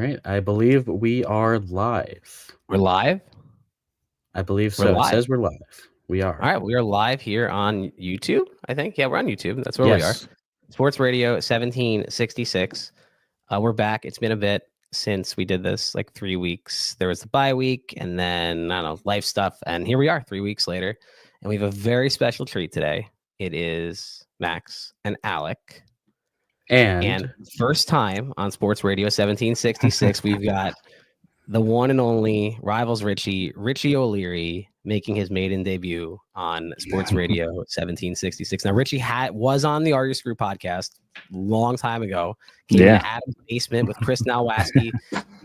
right. I believe we are live. We're live? I believe We're so. It live. says we're live. We are. All right, we are live here on YouTube, I think. Yeah, we're on YouTube. That's where we are. Yes. Sports Radio 1766. We're back. It's been a bit since we did this, like 3 weeks. There was the bye week and then, I don't know, life stuff. And here we are 3 weeks later. And we have a very special treat today. It is Max and Alec. And first time on Sports Radio 1766, we've got the one and only Rivals Richie O'Leary making his maiden debut on Sports Radio 1766. Now, Richie was on the Argus Group podcast a long time ago. Came into Adam's basement with Chris Nowacki,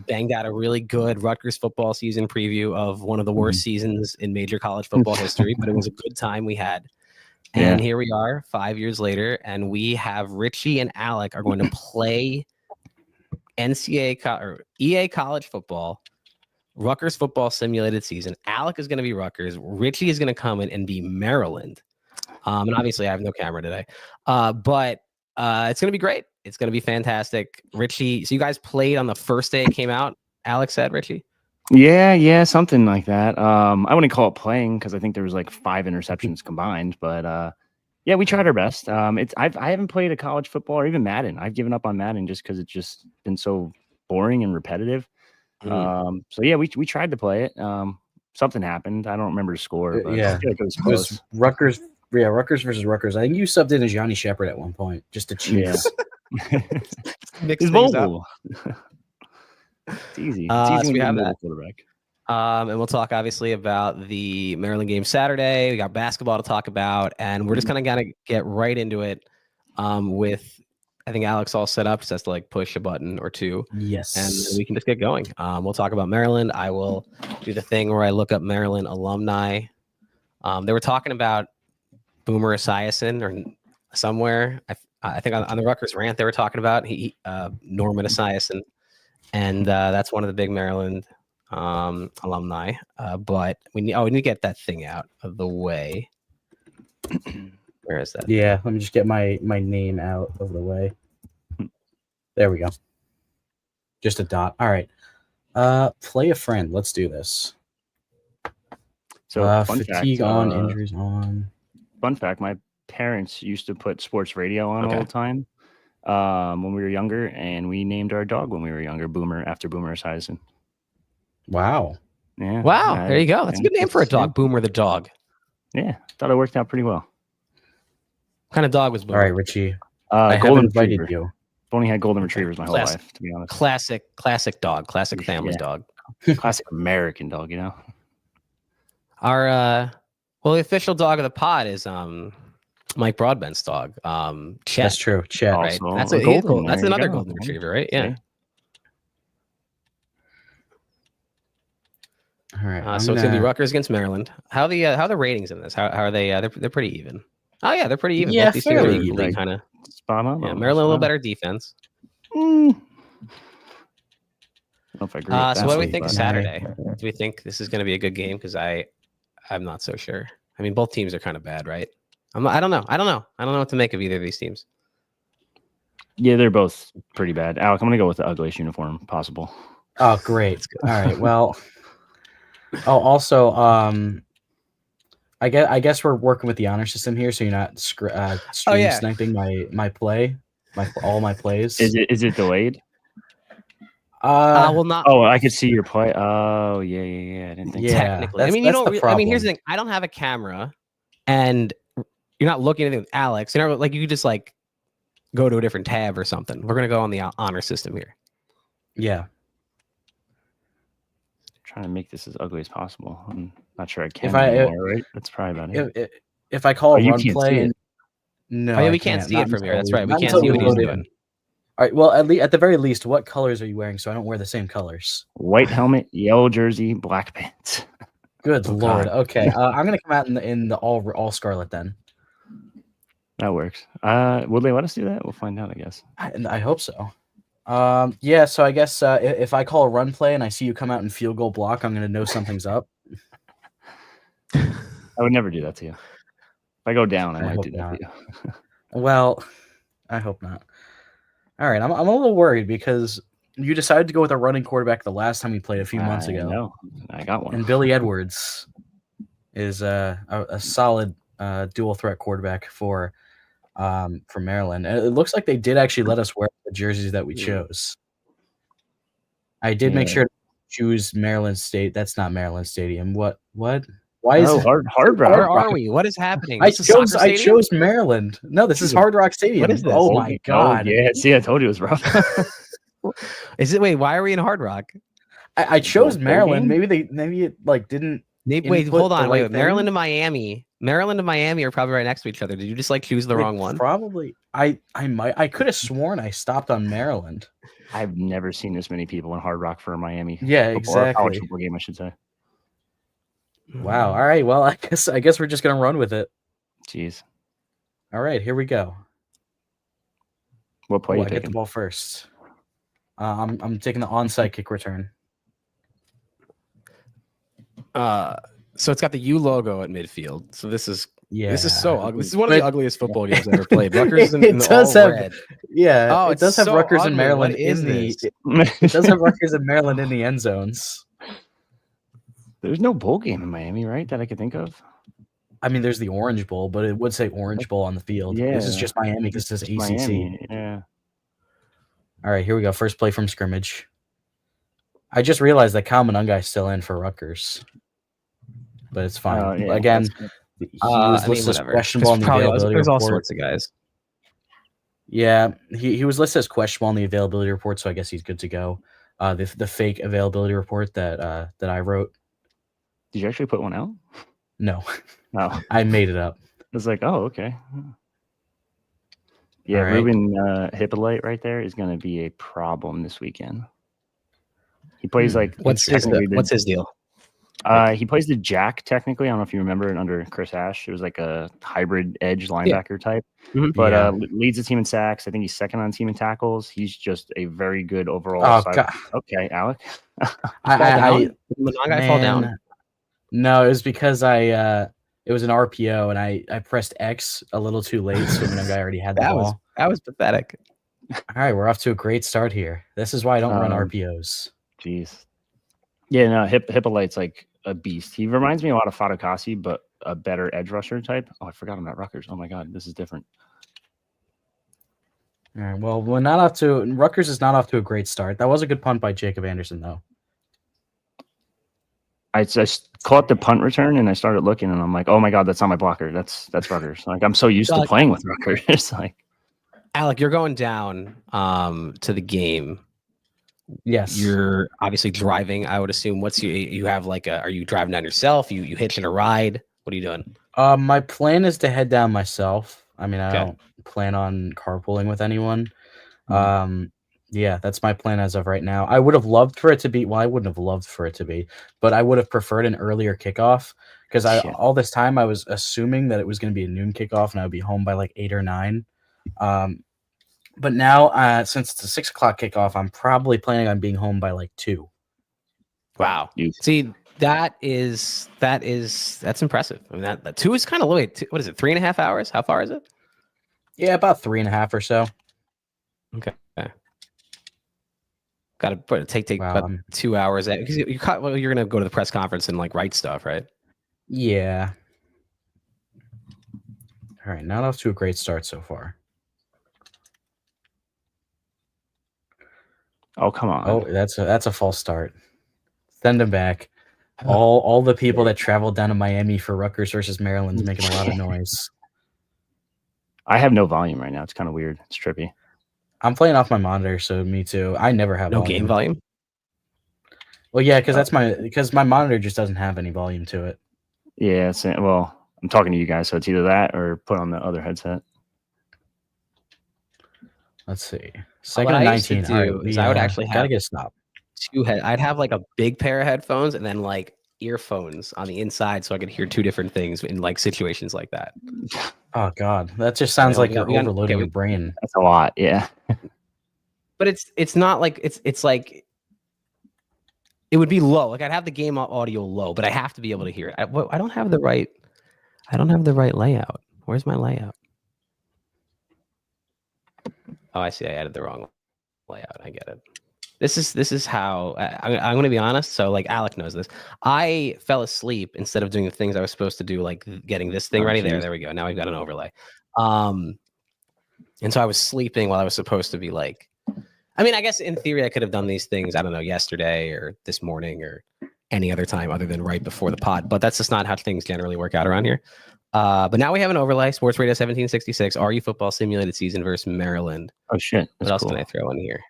banged out a really good Rutgers football season preview of one of the worst seasons in major college football history, but it was a good time we had. And here we are 5 years later, and we have Richie and Alec are going to play or EA college football, Rutgers Football Simulated season. Alec is going to be Rutgers. Richie is going to come in and be Maryland. And obviously, I have no camera today. But it's going to be great. It's going to be fantastic. Richie, so you guys played on the first day it came out, Alec said, Richie? Yeah, something like that. I wouldn't call it playing because I think there was like 5 interceptions combined. But yeah, we tried our best. I haven't played a college football or even Madden. I've given up on Madden just because it's just been so boring and repetitive. So yeah, we tried to play it. Something happened. I don't remember the score. But I feel like it was close. It was Rutgers. Yeah, Rutgers versus Rutgers. I think you subbed in as Johnny Shepard at one point just to cheese. Mix things up. It's easy. So we have that. And we'll talk obviously about the Maryland game Saturday. We got basketball to talk about, and we're just kind of gonna get right into it. With I think Alex all set up, just has to like push a button or two. Yes, and we can just get going. We'll talk about Maryland. I will do the thing where I look up Maryland alumni. They were talking about Boomer Esiason or somewhere. I think on the Rutgers rant they were talking about Norman Esiason. And that's one of the big Maryland alumni. But we need to get that thing out of the way. Where is that? Yeah, let me just get my name out of the way. There we go. Just a dot. All right. Play a friend. Let's do this. So fatigue fact, on, injuries on. Fun fact, my parents used to put sports radio on all the time. When we were younger, and we named our dog when we were younger Boomer after Boomer Esiason. Wow. Yeah. Wow. There you go. That's a good name for a dog. Boomer the dog. Yeah. Thought it worked out pretty well. What kind of dog was Boomer? All right, Richie. I golden retriever. You. I've only had golden retrievers my whole life, to be honest. Classic dog. Classic family dog. Classic American dog, you know. Our the official dog of the pod is Mike Broadbent's dog, Chet. That's true, Chet. Right? That's another golden retriever, right? Yeah. All right. So it's gonna be Rutgers against Maryland. How are the ratings in this? How are they? They're pretty even. Oh yeah, they're pretty even. Yeah, these teams are equally kind of spot on. Yeah, Maryland a little better defense. I don't know if I agree. So what do we think of Saturday? Do we think this is going to be a good game? Because I'm not so sure. I mean, both teams are kind of bad, right? I don't know. I don't know what to make of either of these teams. Yeah, they're both pretty bad. Alec, I'm going to go with the ugliest uniform possible. Oh, great. All right. Well, also, I guess we're working with the honor system here, so you're not sniping my play, all my plays. Is it delayed? Well, not. Oh, I could see your play. Oh, yeah. I didn't think. Yeah, technically. I mean, you don't. I mean, here's the thing. I don't have a camera, and you're not looking at anything with Alex. You know, like you could just like go to a different tab or something. We're gonna go on the honor system here. Yeah. Trying to make this as ugly as possible. I'm not sure I can anymore, right? That's probably about it. If I call a run play, no, we can't see it from here. That's right. We can't see what he's doing. All right. Well, at the very least, what colors are you wearing so I don't wear the same colors? White helmet, yellow jersey, black pants. Good Lord. Okay. I'm gonna come out in the all scarlet then. That works. Will they let us do that? We'll find out, I guess. I hope so. Yeah, so I guess if I call a run play and I see you come out in field goal block, I'm going to know something's up. I would never do that to you. If I go down, I might do that to you. Well, I hope not. All right, I'm a little worried because you decided to go with a running quarterback the last time we played a few months ago. No, I got one. And Billy Edwards is a solid dual threat quarterback for Maryland. And it looks like they did actually let us wear the jerseys that we chose. I did make sure to choose Maryland State. That's not Maryland Stadium. What? Why is it Hard Rock? Where are we? What is happening? I chose Maryland. No, this is Hard Rock Stadium. What is this? Oh my God. Yeah, see, I told you it was rough. Is it? Wait, why are we in Hard Rock? I chose Maryland. Maybe it like didn't. Wait, hold on. Wait, Maryland and Miami. Maryland and Miami are probably right next to each other. Did you just like choose the wrong one? Probably. I could have sworn I stopped on Maryland. I've never seen this many people in Hard Rock for a Miami. Yeah, exactly. College football game, I should say. Wow. All right. Well, I guess we're just gonna run with it. Jeez. All right. Here we go. What play? I get the ball first. I'm taking the onside kick return. So it's got the U logo at midfield. So this is so ugly. This is one of the ugliest football games I've ever played. Rutgers in red. Yeah. Oh, it does have so Rutgers ugly. and Maryland it does have Rutgers and Maryland in the end zones. There's no bowl game in Miami, right? That I could think of. I mean, there's the Orange Bowl, but it would say Orange Bowl on the field. Yeah. This is just Miami because this is ACC. Miami. Yeah. All right, here we go. First play from scrimmage. I just realized that Kyle Monunga is still in for Rutgers, but it's fine. Again, he was listed as questionable on the availability report. There's all sorts of guys. Yeah, he was listed as questionable on the availability report, so I guess he's good to go. The fake availability report that I wrote. Did you actually put one out? No. No. I made it up. I was like, oh, okay. Yeah, right. Ruben Hippolyte right there is going to be a problem this weekend. He plays what's his deal? He plays the jack technically. I don't know if you remember it under Chris Ash. It was like a hybrid edge linebacker type, but leads the team in sacks. I think he's second on team in tackles. He's just a very good overall. Okay, Alec. I fall down. No, it was because it was an RPO and I pressed X a little too late, so the guy already had the ball. That was pathetic. All right, we're off to a great start here. This is why I don't run RPOs. Jeez. Yeah, no, Hippolyte's like a beast. He reminds me a lot of Fadokasi, but a better edge rusher type. Oh, I forgot him at Rutgers. Oh my God, this is different. All right, well, Rutgers is not off to a great start. That was a good punt by Jacob Anderson, though. I just caught the punt return and I started looking and I'm like, oh my God, that's not my blocker. That's Rutgers. Like I'm so used to playing with Rutgers. It's like, Alec, you're going down to the game. Yes. You're obviously driving, I would assume. You have are you driving down yourself? You hitching a ride? What are you doing? My plan is to head down myself. I mean, I don't plan on carpooling with anyone. Yeah, that's my plan as of right now. I would have loved for it to be, well, I wouldn't have loved for it to be, but I would have preferred an earlier kickoff because all this time I was assuming that it was going to be a noon kickoff and I would be home by like 8 or 9. But now, since it's a 6:00 kickoff, I'm probably planning on being home by like 2. Wow. See, that's impressive. I mean, that 2 is kind of low. What is it? 3.5 hours? How far is it? Yeah, about 3.5 or so. Okay. Got to take about 2 hours because you're going to go to the press conference and write stuff, right? Yeah. All right, not off to a great start so far. Oh, come on. Oh, that's a false start. Send him back. All the people that traveled down to Miami for Rutgers versus Maryland's making a lot of noise. I have no volume right now. It's kind of weird. It's trippy. I'm playing off my monitor, so me too. I never have no game volume. Well, yeah, because my monitor just doesn't have any volume to it. Yeah, well, I'm talking to you guys, so it's either that or put on the other headset. Let's see. Second and 19. I would actually gotta get a stop. I'd have a big pair of headphones and then earphones on the inside so I could hear 2 different things in situations like that. Oh God, that just sounds like you're overloading your brain. That's a lot, yeah. But it's not it's like it would be low. I'd have the game audio low, but I have to be able to hear it. I don't have the right layout. Where's my layout? Oh, I see. I added the wrong layout. I get it. This is how I'm going to be honest. So like Alec knows this. I fell asleep instead of doing the things I was supposed to do, like getting this thing ready. There we go. Now we've got an overlay. And so I was sleeping while I was supposed to be like, I mean, I guess in theory I could have done these things, I don't know, yesterday or this morning or any other time other than right before the pod, but that's just not how things generally work out around here. But now we have an overlay, Sports Radio 1766, RU Football Simulated Season versus Maryland. Oh shit. What else can I throw in here?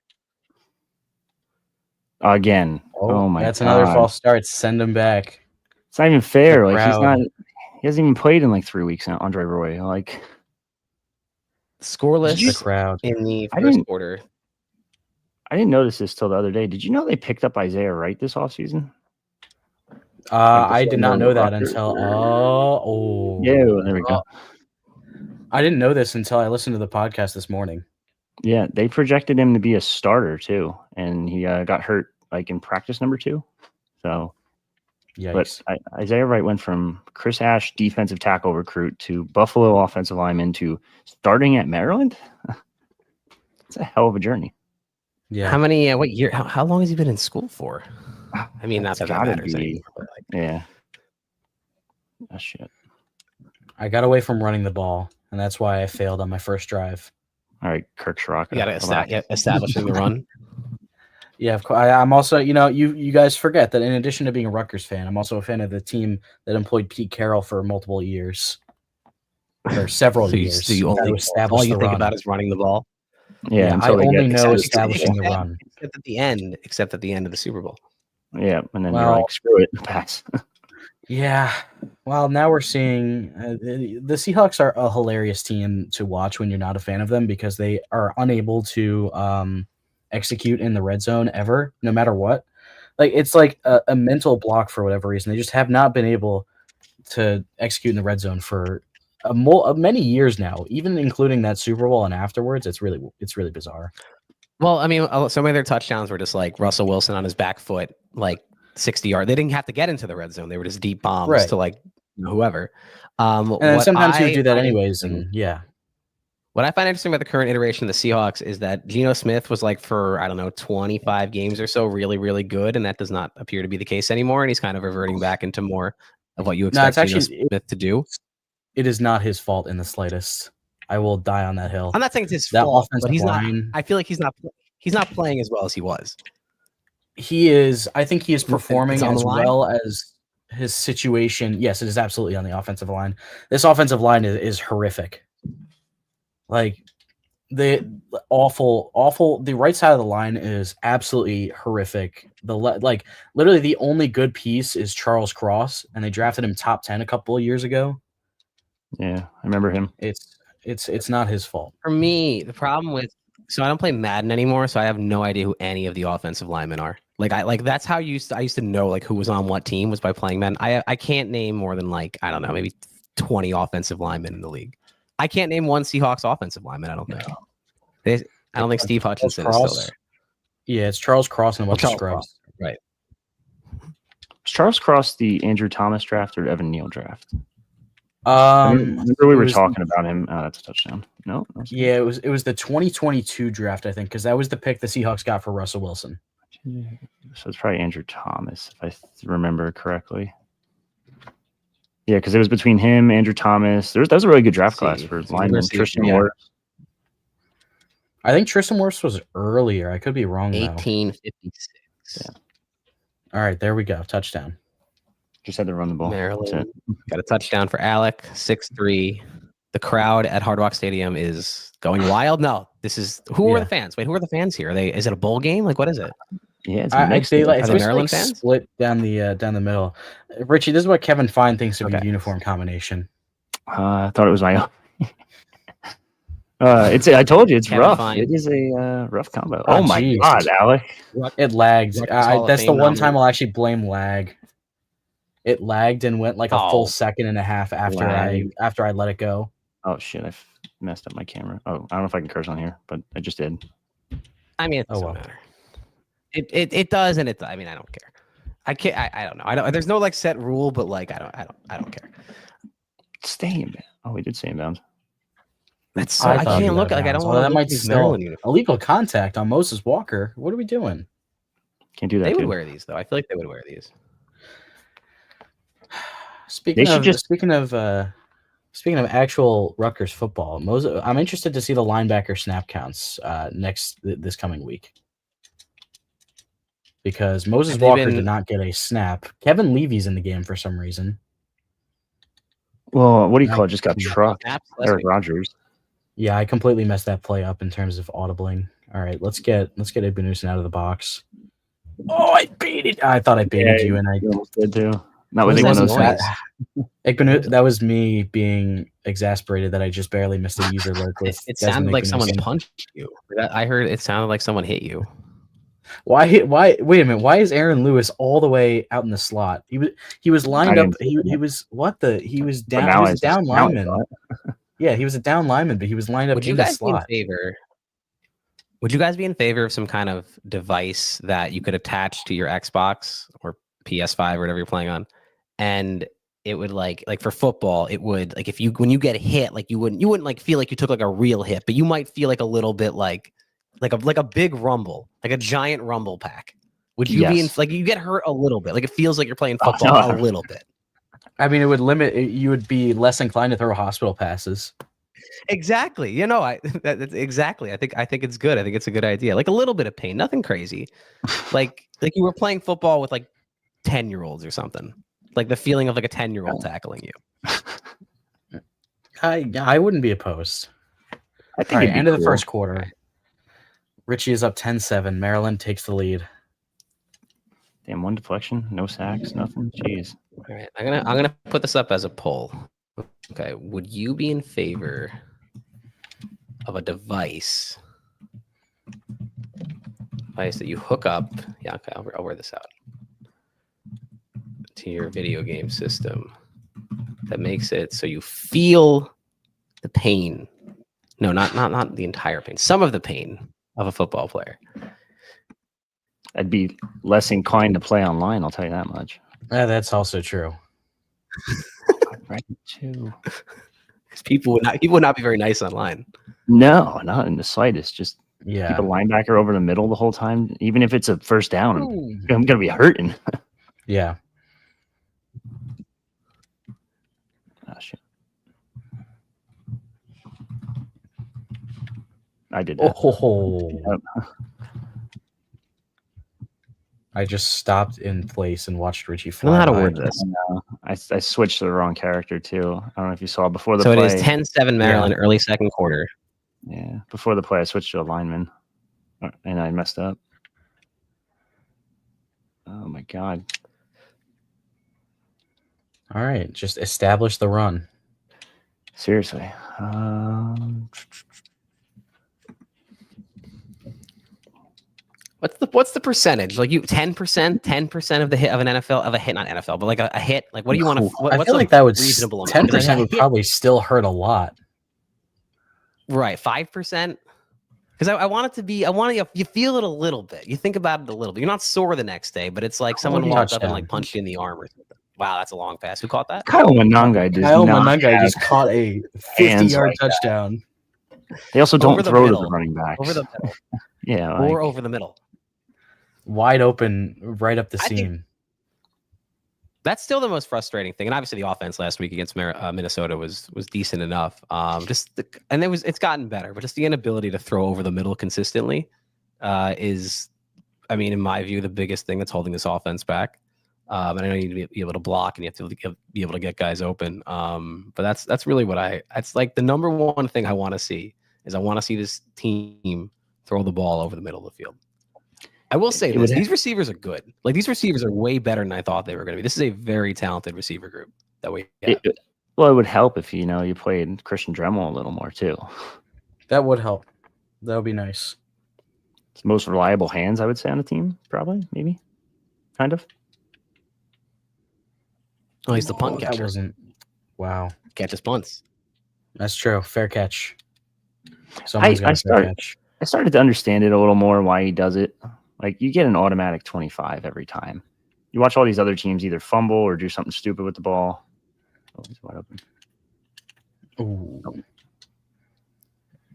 Again. Oh my god. That's another false start. Send him back. It's not even fair. Like he hasn't even played in like 3 weeks now, Andre Roy. Like scoreless the crowd in the first quarter. I didn't notice this till the other day. Did you know they picked up Isaiah Wright this offseason? I did not know that until yeah, there we go. I didn't know this until I listened to the podcast this morning. Yeah, they projected him to be a starter too, and he got hurt like in practice number 2. So, yikes. But Isaiah Wright went from Chris Ash defensive tackle recruit to Buffalo offensive lineman to starting at Maryland. It's a hell of a journey. Yeah. How many? What year? How long has he been in school for? I mean, not that matters anymore. But like, yeah. Oh shit. I got away from running the ball, and that's why I failed on my first drive. All right, Kirk Schrock. You got to establishing the run. Yeah, of course. I'm also, you guys forget that in addition to being a Rutgers fan, I'm also a fan of the team that employed Pete Carroll for multiple years, or several years. So you only all you think about is running the ball. Yeah, I only know establishing the run. Except at the end of the Super Bowl. Yeah, and then you're like, screw it, pass. Yeah. Well, now we're seeing the Seahawks are a hilarious team to watch when you're not a fan of them because they are unable to execute in the red zone ever, no matter what. Like it's like a mental block for whatever reason. They just have not been able to execute in the red zone for many years now, even including that Super Bowl and afterwards. It's really bizarre. Well, I mean, so many of their touchdowns were just like Russell Wilson on his back foot, like 60 yards. They didn't have to get into the red zone. They were just deep bombs to like whoever. And sometimes you do that anyways. And yeah. What I find interesting about the current iteration of the Seahawks is that Geno Smith was like for, I don't know, 25 games or so, really, really good. And that does not appear to be the case anymore. And he's kind of reverting back into more of what you expect Geno Smith to do. It is not his fault in the slightest. I will die on that hill. I'm not saying it's his fault, but he's not. I feel like he's not playing as well as he was. He is. I think he is performing as well as his situation. Yes, it is absolutely on the offensive line. This offensive line is horrific. Like the awful. The right side of the line is absolutely horrific. Literally the only good piece is Charles Cross, and they drafted him top 10 a couple of years ago. Yeah, I remember him. It's not his fault. For me, the problem with I don't play Madden anymore, so I have no idea who any of the offensive linemen are. That's how I used to know like who was on what team was by playing Madden. I can't name more than like, I don't know, maybe 20 offensive linemen in the league. I can't name one Seahawks offensive lineman, I don't think. I don't think Steve Hutchinson is still there. Yeah, it's Charles Cross and a bunch of scrubs. Right. Was Charles Cross the Andrew Thomas draft or Evan Neal draft? Remember we were talking about him. Oh, that's a touchdown. No. Yeah, it was the 2022 draft, I think, because that was the pick the Seahawks got for Russell Wilson. So it's probably Andrew Thomas, if I remember correctly. Yeah, because it was between him, Andrew Thomas. That was a really good draft class for linemen. Tristan Wirfs. I think Tristan Wirfs was earlier. I could be wrong, though. 1856. Yeah. All right, there we go. Touchdown. Just had to run the ball. Maryland got a touchdown for Alec, 6-3. The crowd at Hard Rock Stadium is going wild. No, this is who are the fans? Wait, who are the fans here? Is it a bowl game? Like, what is it? Yeah, it's Maryland fans split down the middle. Richie, this is what Kevin Fine thinks of your uniform combination. I thought it was my own. I told you it's Kevin rough. Fine. It is a rough combo. Oh my god, Alec! It lagged. That's the one time I'll actually blame lag. It lagged and went like a full second and a half after I let it go. Oh shit! I messed up my camera. Oh, I don't know if I can curse on here, but I just did. I mean, it doesn't matter. It does, and I mean, I don't care. I can't. I don't know. There's no like set rule, but like I don't care. Stay in bounds. Oh, we did stay in bounds. That's I can't look like I don't want that might be still illegal contact on Moses Walker. What are we doing? Can't do that. They would wear these though. I feel like they would wear these. Speaking of actual Rutgers football, I'm interested to see the linebacker snap counts this coming week, because Moses Walker did not get a snap. Kevin Levy's in the game for some reason. Well, what do you call it? Just got trucked. Eric Rogers. Yeah, I completely messed that play up in terms of audibling. All right, let's get Ibenusin out of the box. Oh, I baited. I thought I baited you, and I almost did too. Not with that was me being exasperated that I just barely missed a user lurk with. It sounded like someone punched you. I heard it sounded like someone hit you. Why? Wait a minute. Why is Aaron Lewis all the way out in the slot? He was lined up. He was down. He was a down lineman. Yeah, he was a down lineman, but he was lined up in the slot. Would you guys be in favor of some kind of device that you could attach to your Xbox or PS5 or whatever you're playing on, and it would like for football, it would like when you get hit, like you wouldn't like feel like you took like a real hit, but you might feel like a little bit like a big rumble, like a giant rumble pack. Would you be in like you get hurt a little bit, like it feels like you're playing football a little bit? I mean, it would limit. You would be less inclined to throw hospital passes. Exactly. That's exactly. I think it's good. I think it's a good idea. Like a little bit of pain, nothing crazy. like you were playing football with like 10-year-olds or something. Like the feeling of like a 10-year-old tackling you. I wouldn't be opposed. I think end of the first quarter. Richie is up 10-7. Maryland takes the lead. Damn, one deflection, no sacks, nothing. Jeez. All right, I'm gonna put this up as a poll. Okay, would you be in favor of a device that you hook up? Yeah, okay, I'll wear this out to your video game system that makes it so you feel the pain. No, not the entire pain. Some of the pain of a football player. I'd be less inclined to play online. I'll tell you that much. That's also true. Right, too. Because people would not be very nice online. No, not in the slightest. Just keep Yeah. a linebacker over the middle the whole time, even if it's a first down. I'm gonna be hurting. Yeah. Oh shit! I did that. Oh. I just stopped in place and watched Richie fly. I don't know how to by. word this. I switched to the wrong character too. I don't know if you saw before the So play. it is 10-7 Maryland, early second quarter. Yeah, before the play, I switched to a lineman, and I messed up. Oh my god! All right, just establish the run. Seriously. What's the percentage? Like 10% of the hit of an NFL of a hit, not NFL, but like a hit. Like what do you want to? I feel like that would 10% would probably still hurt a lot. Right, 5%. Because I want it to be. I want you feel it a little bit. You think about it a little bit. You're not sore the next day, but it's like someone walked up and like punched you in the arm or something. Wow, that's a long pass. Who caught that? Kyle Monangai just caught a 50-yard touchdown. They also don't throw to the running backs. Over the middle. Yeah, or over the middle. Wide open, right up the seam. That's still the most frustrating thing, and obviously the offense last week against Minnesota was decent enough. It's gotten better, but just the inability to throw over the middle consistently is, I mean, in my view, the biggest thing that's holding this offense back. And I know you need to be able to block and you have to be able to get guys open. But that's really what it's like the number one thing I want to see is I want to see this team throw the ball over the middle of the field. I will say this: these receivers are good. Like these receivers are way better than I thought they were going to be. This is a very talented receiver group that we have. It would help if you played Christian Dremel a little more too. That would help. That would be nice. It's most reliable hands, I would say, on the team. Probably, maybe, kind of. Oh, he's the punt catcher. Wow. Catches punts. That's true. Fair catch. I started to understand it a little more why he does it. Like you get an automatic 25 every time. You watch all these other teams either fumble or do something stupid with the ball. Oh, he's wide open. Ooh.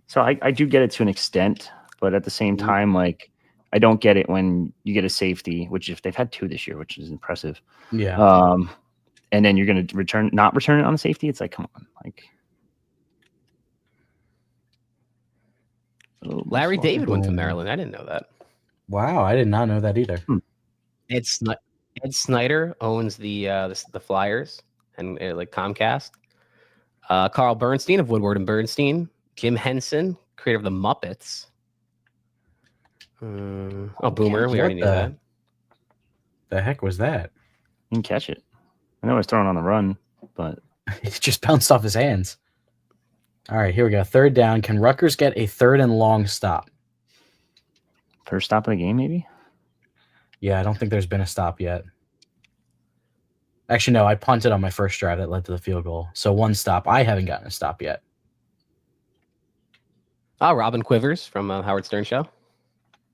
So I do get it to an extent, but at the same time, like I don't get it when you get a safety, which if they've had 2 this year, which is impressive. Yeah. And then you're going to not return it on the safety. It's like, come on, like. Larry David went to Maryland. I didn't know that. Wow, I did not know that either. Ed Snyder owns the Flyers and like Comcast. Carl Bernstein of Woodward and Bernstein. Jim Henson, creator of the Muppets. Boomer. We already knew that. The heck was that? Didn't catch it. I know it was thrown on the run, but it just bounced off his hands. All right, here we go. 3rd down. Can Rutgers get a 3rd and long stop? First stop of the game, maybe? Yeah, I don't think there's been a stop yet. Actually, no, I punted on my first drive that led to the field goal. So 1 stop. I haven't gotten a stop yet. Robin Quivers from Howard Stern Show,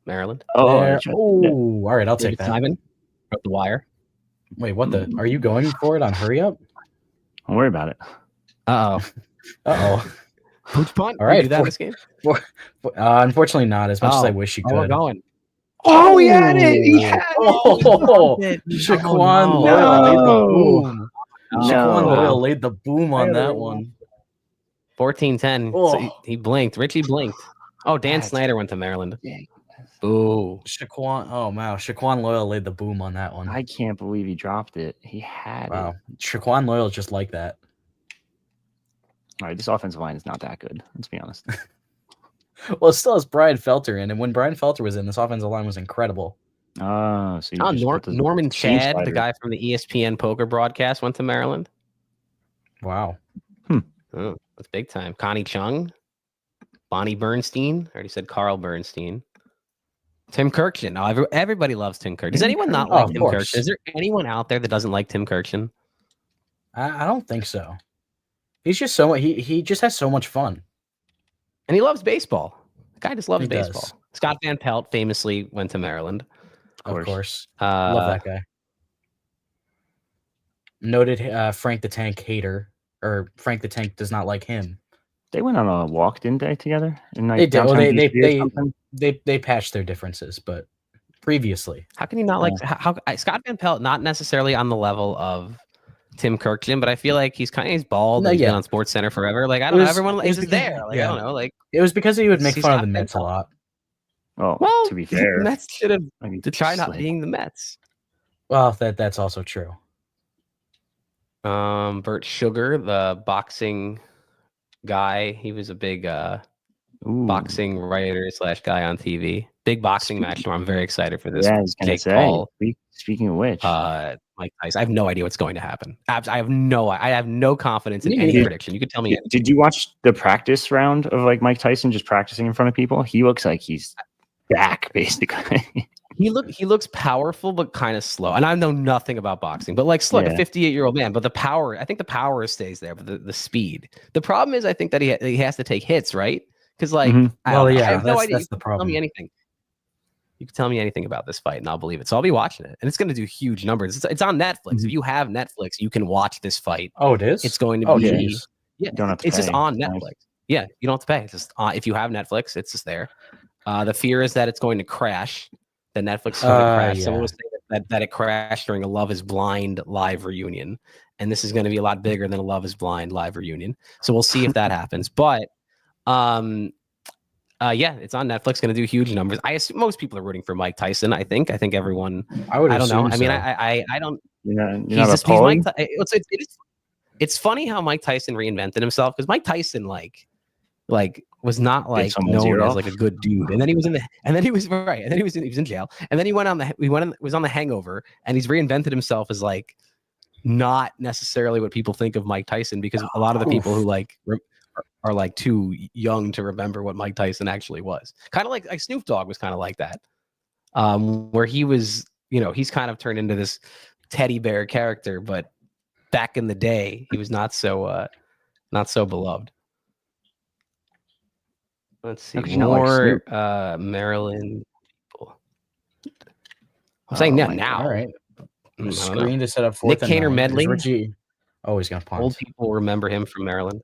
Maryland. All right, I'll take that. Simon, up the wire. Wait, what the? Are you going for it on Hurry Up? Don't worry about it. Uh-oh. Pooch punt. All right. Do that this game? Unfortunately not, as much as I wish you could. We're going. Oh, he had it. He had it. Shaquan Loyal laid the boom on that one. 14-10. So he blinked. Richie blinked. Oh, Dan Snyder went to Maryland. Boo. Shaquan. Oh, wow. Shaquan Loyal laid the boom on that one. I can't believe he dropped it. He had it. Shaquan Loyal just like that. All right, this offensive line is not that good. Let's be honest. Well, it still has Brian Felter in, and when Brian Felter was in, this offensive line was incredible. So Norman Chad, the guy from the ESPN poker broadcast, went to Maryland. Wow. Oh, that's big time. Connie Chung, Bonnie Bernstein. I already said Carl Bernstein. Tim Kirkshin. Oh, everybody loves Tim Kirkshin. Does anyone not like Tim Kirkshin? Is there anyone out there that doesn't like Tim Kirkshin? I don't think so. He's just he just has so much fun. And he loves baseball. The guy just loves baseball. Does. Scott Van Pelt famously went to Maryland. Of course. Love that guy. Noted Frank the Tank hater, or Frank the Tank does not like him. They went on a walk, didn't they, together? They did. Well, they patched their differences, but previously. How can you not like Scott Van Pelt? Not necessarily on the level of Tim Kirkshin, but I feel like he's bald. He's been on Sports Center forever. Like I don't know, everyone is there. Like I don't know, like it was because he would make fun of the Mets a lot. Oh, well, to be fair, the Mets should have to try not being the Mets. Well, that's also true. Bert Sugar, the boxing guy, he was a big boxing writer / guy on TV. Big boxing match. So I'm very excited for this. Yeah, I was gonna say. Paul, speaking of which, Mike Tyson. I have no idea what's going to happen. I have no confidence in any prediction. You could tell me anything. Did you watch the practice round of like Mike Tyson just practicing in front of people? He looks like he's back, basically. He looks powerful, but kind of slow. And I know nothing about boxing, but like a 58-year-old man. But the power, I think the power stays there, but the speed. The problem is, I think that he has to take hits, right? Because I have no idea. That's the problem. Tell me anything. You can tell me anything about this fight, and I'll believe it. So I'll be watching it, and it's going to do huge numbers. It's on Netflix. If you have Netflix, you can watch this fight. Oh, it is. It's going to be. You don't have to. It's just on Netflix. Yeah, you don't have to pay. It's just if you have Netflix, it's just there. The fear is that it's going to crash. The Netflix is going to crash. Someone was saying that it crashed during a Love Is Blind live reunion, and this is going to be a lot bigger than a Love Is Blind live reunion. So we'll see if that happens. But it's on Netflix. Going to do huge numbers. I assume most people are rooting for Mike Tyson. I think everyone. I don't know. I mean, I don't. It's funny how Mike Tyson reinvented himself, because Mike Tyson like was not like known as like a good dude, and then he was in jail, and then he was on The Hangover, and he's reinvented himself as like not necessarily what people think of Mike Tyson, because a lot of the people who are like too young to remember what Mike Tyson actually was. Kind of like Snoop Dogg was kind of like that, where he was, he's kind of turned into this teddy bear character, but back in the day, he was not so beloved. Let's see more Maryland people. I'm saying now. All right. Screen to set up 4th. Nick Kaner Medley. Richie. Oh, he's gonna punt. Old people remember him from Maryland.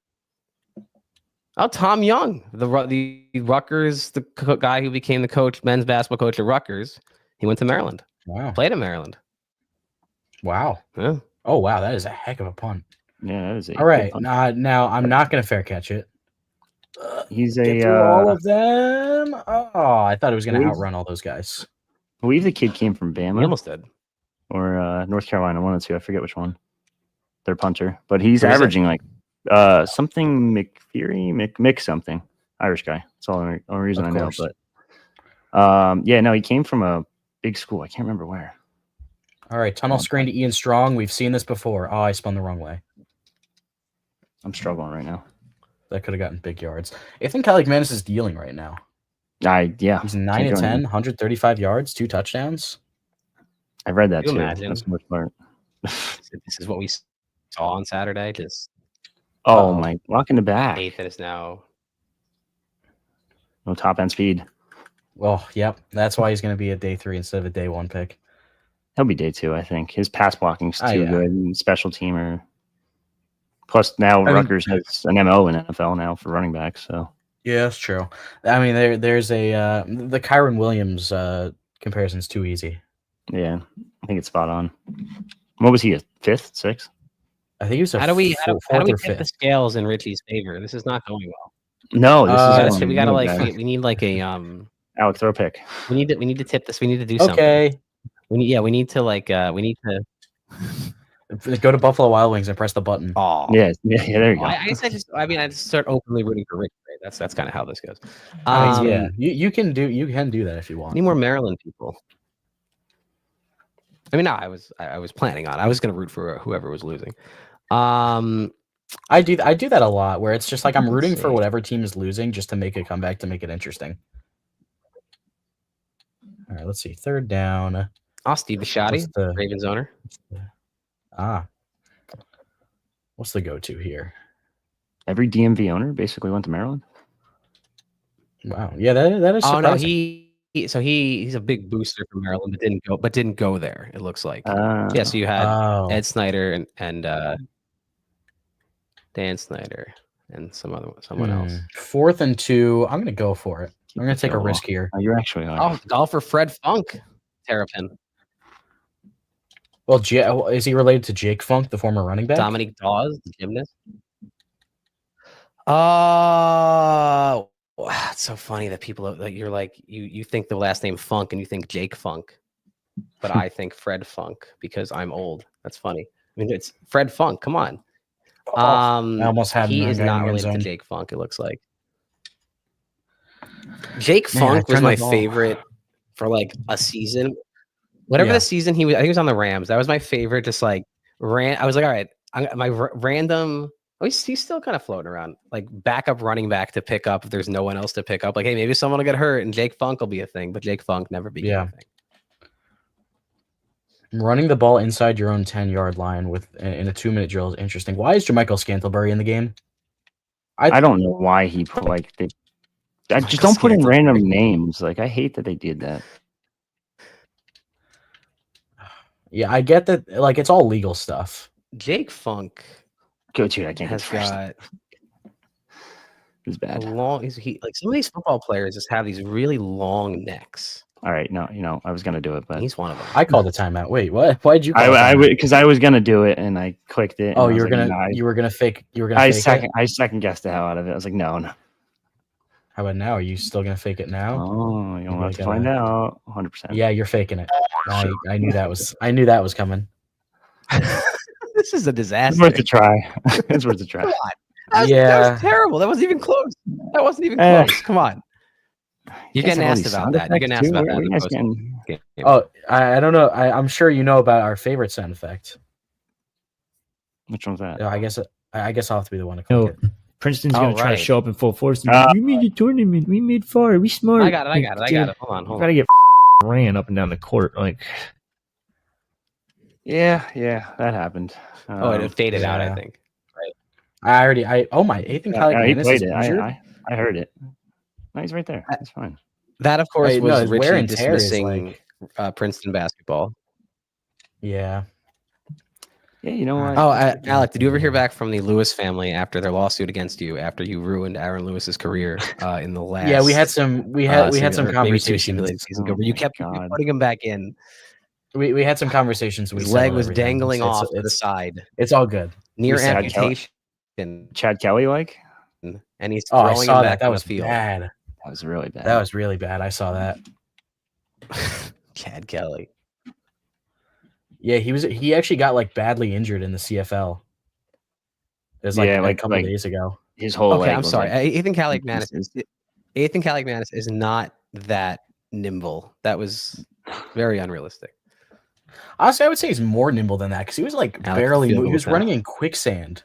Oh, Tom Young, the Rutgers, guy who became the coach, men's basketball coach at Rutgers. He went to Maryland. Wow. Played at Maryland. Wow. Yeah. Oh, wow. That is a heck of a punt. Yeah, that is all right. Now I'm not going to fair catch it. He's Get through all of them. Oh, I thought it was going to outrun all those guys. I believe the kid came from Bama. He almost did. Or North Carolina, one or two. I forget which one. Their punter. But he's averaging like something Mick something. Irish guy. That's all the only reason I know. But yeah, no, he came from a big school. I can't remember where. All right, tunnel screen to Ian Strong. We've seen this before. Oh, I spun the wrong way. I'm struggling right now. That could have gotten big yards. I think Alec Manis is dealing right now. Yeah. He's 9 and 10, 135 yards, 2 touchdowns. I read that too. Imagine? That's much part. This is what we saw on Saturday. Just my lock in the back. 8th is now. No top end speed. Well, yep. That's why he's going to be a day 3 instead of a day 1 pick. He'll be day 2, I think. His pass blocking's too good. And special teamer. Plus, now Rutgers has an MO in NFL now for running backs. So yeah, that's true. I mean, there's the Kyron Williams comparison's too easy. Yeah, I think it's spot on. What was he, a 5th, 6th? I think he was a how do we tip the scales in Richie's favor? This is not going well. No, this is we gotta we need like a Alec throw pick. We need to tip this. We need to do something. Okay. We need to go to Buffalo Wild Wings and press the button. Oh, yeah, there you go. I just start openly rooting for Rich. Right? That's kind of how this goes. Yeah, you can do that if you want. Need more Maryland people. I mean, no, I was planning on. I was going to root for whoever was losing. I do that a lot, where it's just like I'm rooting for whatever team is losing just to make a comeback, to make it interesting. All right, let's see. 3rd down. Steve Bisciotti, Ravens owner. What's the go-to here? Every DMV owner basically went to Maryland. Wow. Yeah, that is surprising. Oh no, he's a big booster from Maryland, but didn't go there. It looks like. Yeah. So you had Ed Snyder and Dan Snyder and someone else. 4th and 2. I'm gonna go for it. I'm gonna take a risk here. Oh, you're actually on. Golfer Fred Funk, Terrapin. Well, is he related to Jake Funk, the former running back? Dominique Dawes, the gymnast. Oh, it's so funny that people that you're like you think the last name Funk and you think Jake Funk, but I think Fred Funk because I'm old. That's funny. I mean, it's Fred Funk. Come on. I almost had he is not related to Jake Funk. It looks like Jake Funk was my favorite for like a season. Whatever the season I think he was on the Rams. That was my favorite. Just like I was like, all right, my random. Oh, he's still kind of floating around, like backup running back to pick up if there's no one else to pick up. Like, hey, maybe someone will get hurt and Jake Funk will be a thing, but Jake Funk never became a thing. Running the ball inside your own 10-yard line in a 2-minute drill is interesting. Why is Jermichael Scantlebury in the game? I don't know why he put I just don't put in random names. Like, I hate that they did that. Yeah, I get that. Like, it's all legal stuff. Jake Funk. Go to it. I can't has got. It's bad. Like some of these football players just have these really long necks. All right, no, I was gonna do it, but he's one of them. I called the timeout. Wait, what? Why'd you? Because I was gonna do it and I clicked it. Oh, you were gonna fake. I second guessed the hell out of it. I was like, no. How about now? Are you still gonna fake it now? Oh, you'll have to find out. 100%. Yeah, you're faking it. I knew that was coming. This is a disaster. It's worth a try. It's worth a try. Come on. That was terrible. That wasn't even close. Come on. You're getting asked about that. You're getting asked about that. Oh, I don't know. I'm sure you know about our favorite sound effect. Which one's that? I guess I'll have to be the one to click it. Princeton's going to try to show up in full force. We made a tournament. We made far. We smart. I got it. Hold on. Gotta get ran up and down the court. Like, yeah, that happened. It faded out, I think. Right. My Ethan he played it. I heard it. No, he's right there. That's fine. That, of course, was Richie dismissing Princeton basketball. Yeah. Yeah, you know what? Oh, Alec, did you ever hear back from the Lewis family after their lawsuit against you after you ruined Aaron Lewis's career in the last? Yeah, we had some maybe 2 conversations. simulated seasons ago, Oh where you my kept God. putting him back in. We had some conversations. His leg was dangling off to the side, It's all good. near said amputation, Chad Kelly, like? and he's Oh, I throwing saw him that. back That on was the field. bad. That was really bad. That was really bad. I saw that. Chad Kelly. Yeah, he actually got like badly injured in the CFL. It was like a couple days ago. His whole leg. I'm sorry. Like, Ethan Caligmanis is not that nimble. That was very unrealistic. Honestly, I would say he's more nimble than that because he was like barely moving. He was running in quicksand.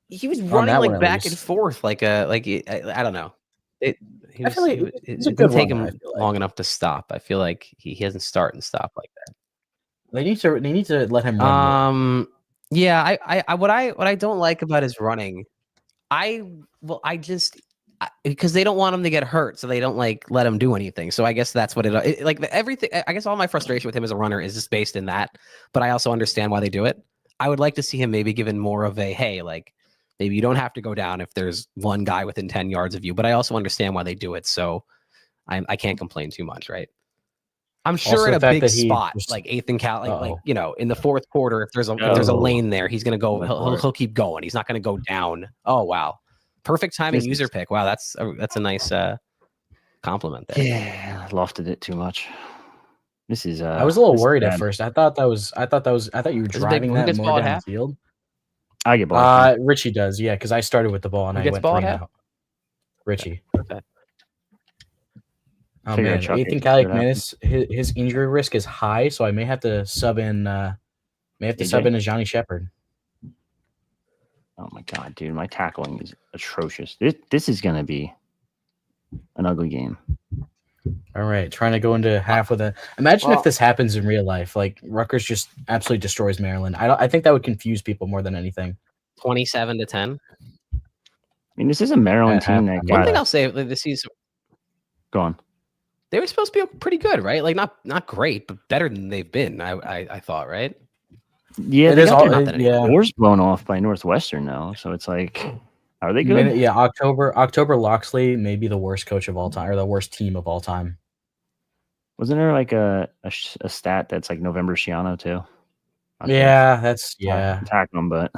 He was running like back and least. forth, I don't know. It didn't take him long enough to stop. I feel like he hasn't start and stop like that. They need to let him run more. Yeah, what I don't like about his running, because they don't want him to get hurt, so they don't like let him do anything. So I guess that's what everything. I guess all my frustration with him as a runner is just based in that. But I also understand why they do it. I would like to see him maybe given more of a hey, like maybe you don't have to go down if there's one guy within 10 yards of you. But I also understand why they do it. So I can't complain too much, right? I'm sure Also, in a the big spot like Ethan Cal, like in the fourth quarter, if there's a lane there, he's gonna go. He'll keep going. He's not gonna go down. Oh wow, perfect timing user pick. Wow, that's a nice compliment there. Yeah, I lofted it too much. This is. I was a little worried at first. I thought you were driving that more down the field. I get ball. Richie does, yeah, because I started with the ball and I went 3 out. Richie. Okay. Oh man, Ethan Caligmanis, his injury risk is high, so I may have to sub in. Sub in a Johnny Shepard. Oh my god, dude, my tackling is atrocious. This is gonna be an ugly game. All right, trying to go into half with a. Imagine if this happens in real life. Like Rutgers just absolutely destroys Maryland. I think that would confuse people more than anything. 27-10. I mean, this is a Maryland team that got. One thing I'll say this season. Go on. They were supposed to be pretty good, right? Like not great, but better than they've been. I thought, right? Yeah, doors blown off by Northwestern now, so it's like, are they good? October Loxley may be the worst coach of all time or the worst team of all time. Wasn't there like a stat that's like November Schiano too? Attack them, but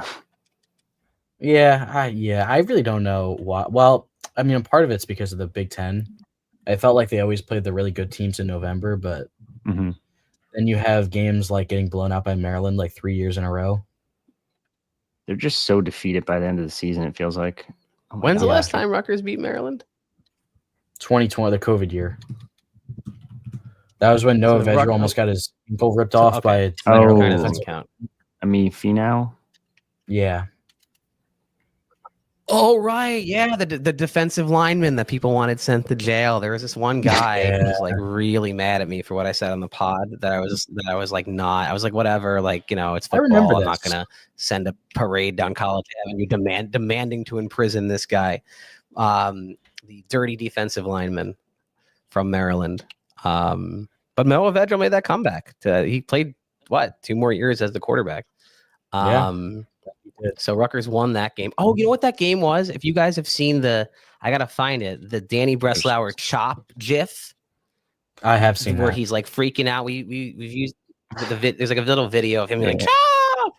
I really don't know why. Well, I mean, part of it's because of the Big Ten. I felt like they always played the really good teams in November, but then you have games like getting blown out by Maryland like 3 years in a row. They're just so defeated by the end of the season, it feels like. When's the last time Rutgers beat Maryland? 2020, the COVID year. That was when Noah Vedra almost got his ankle ripped off by a kind of doesn't count. I mean, Finau? Yeah. Oh right, yeah, the defensive lineman that people wanted sent to jail. There was this one guy who was like really mad at me for what I said on the pod. I was like whatever, like it's football. I'm not gonna send a parade down College Avenue demanding to imprison this guy, the dirty defensive lineman from Maryland. But Noah Vedra made that comeback. He played 2 more years as the quarterback. So Rutgers won that game. Oh, you know what that game was? If you guys have seen I gotta find it, the Danny Breslauer chop GIF. I have seen where he's like freaking out. We've used there's like a little video of him like chop.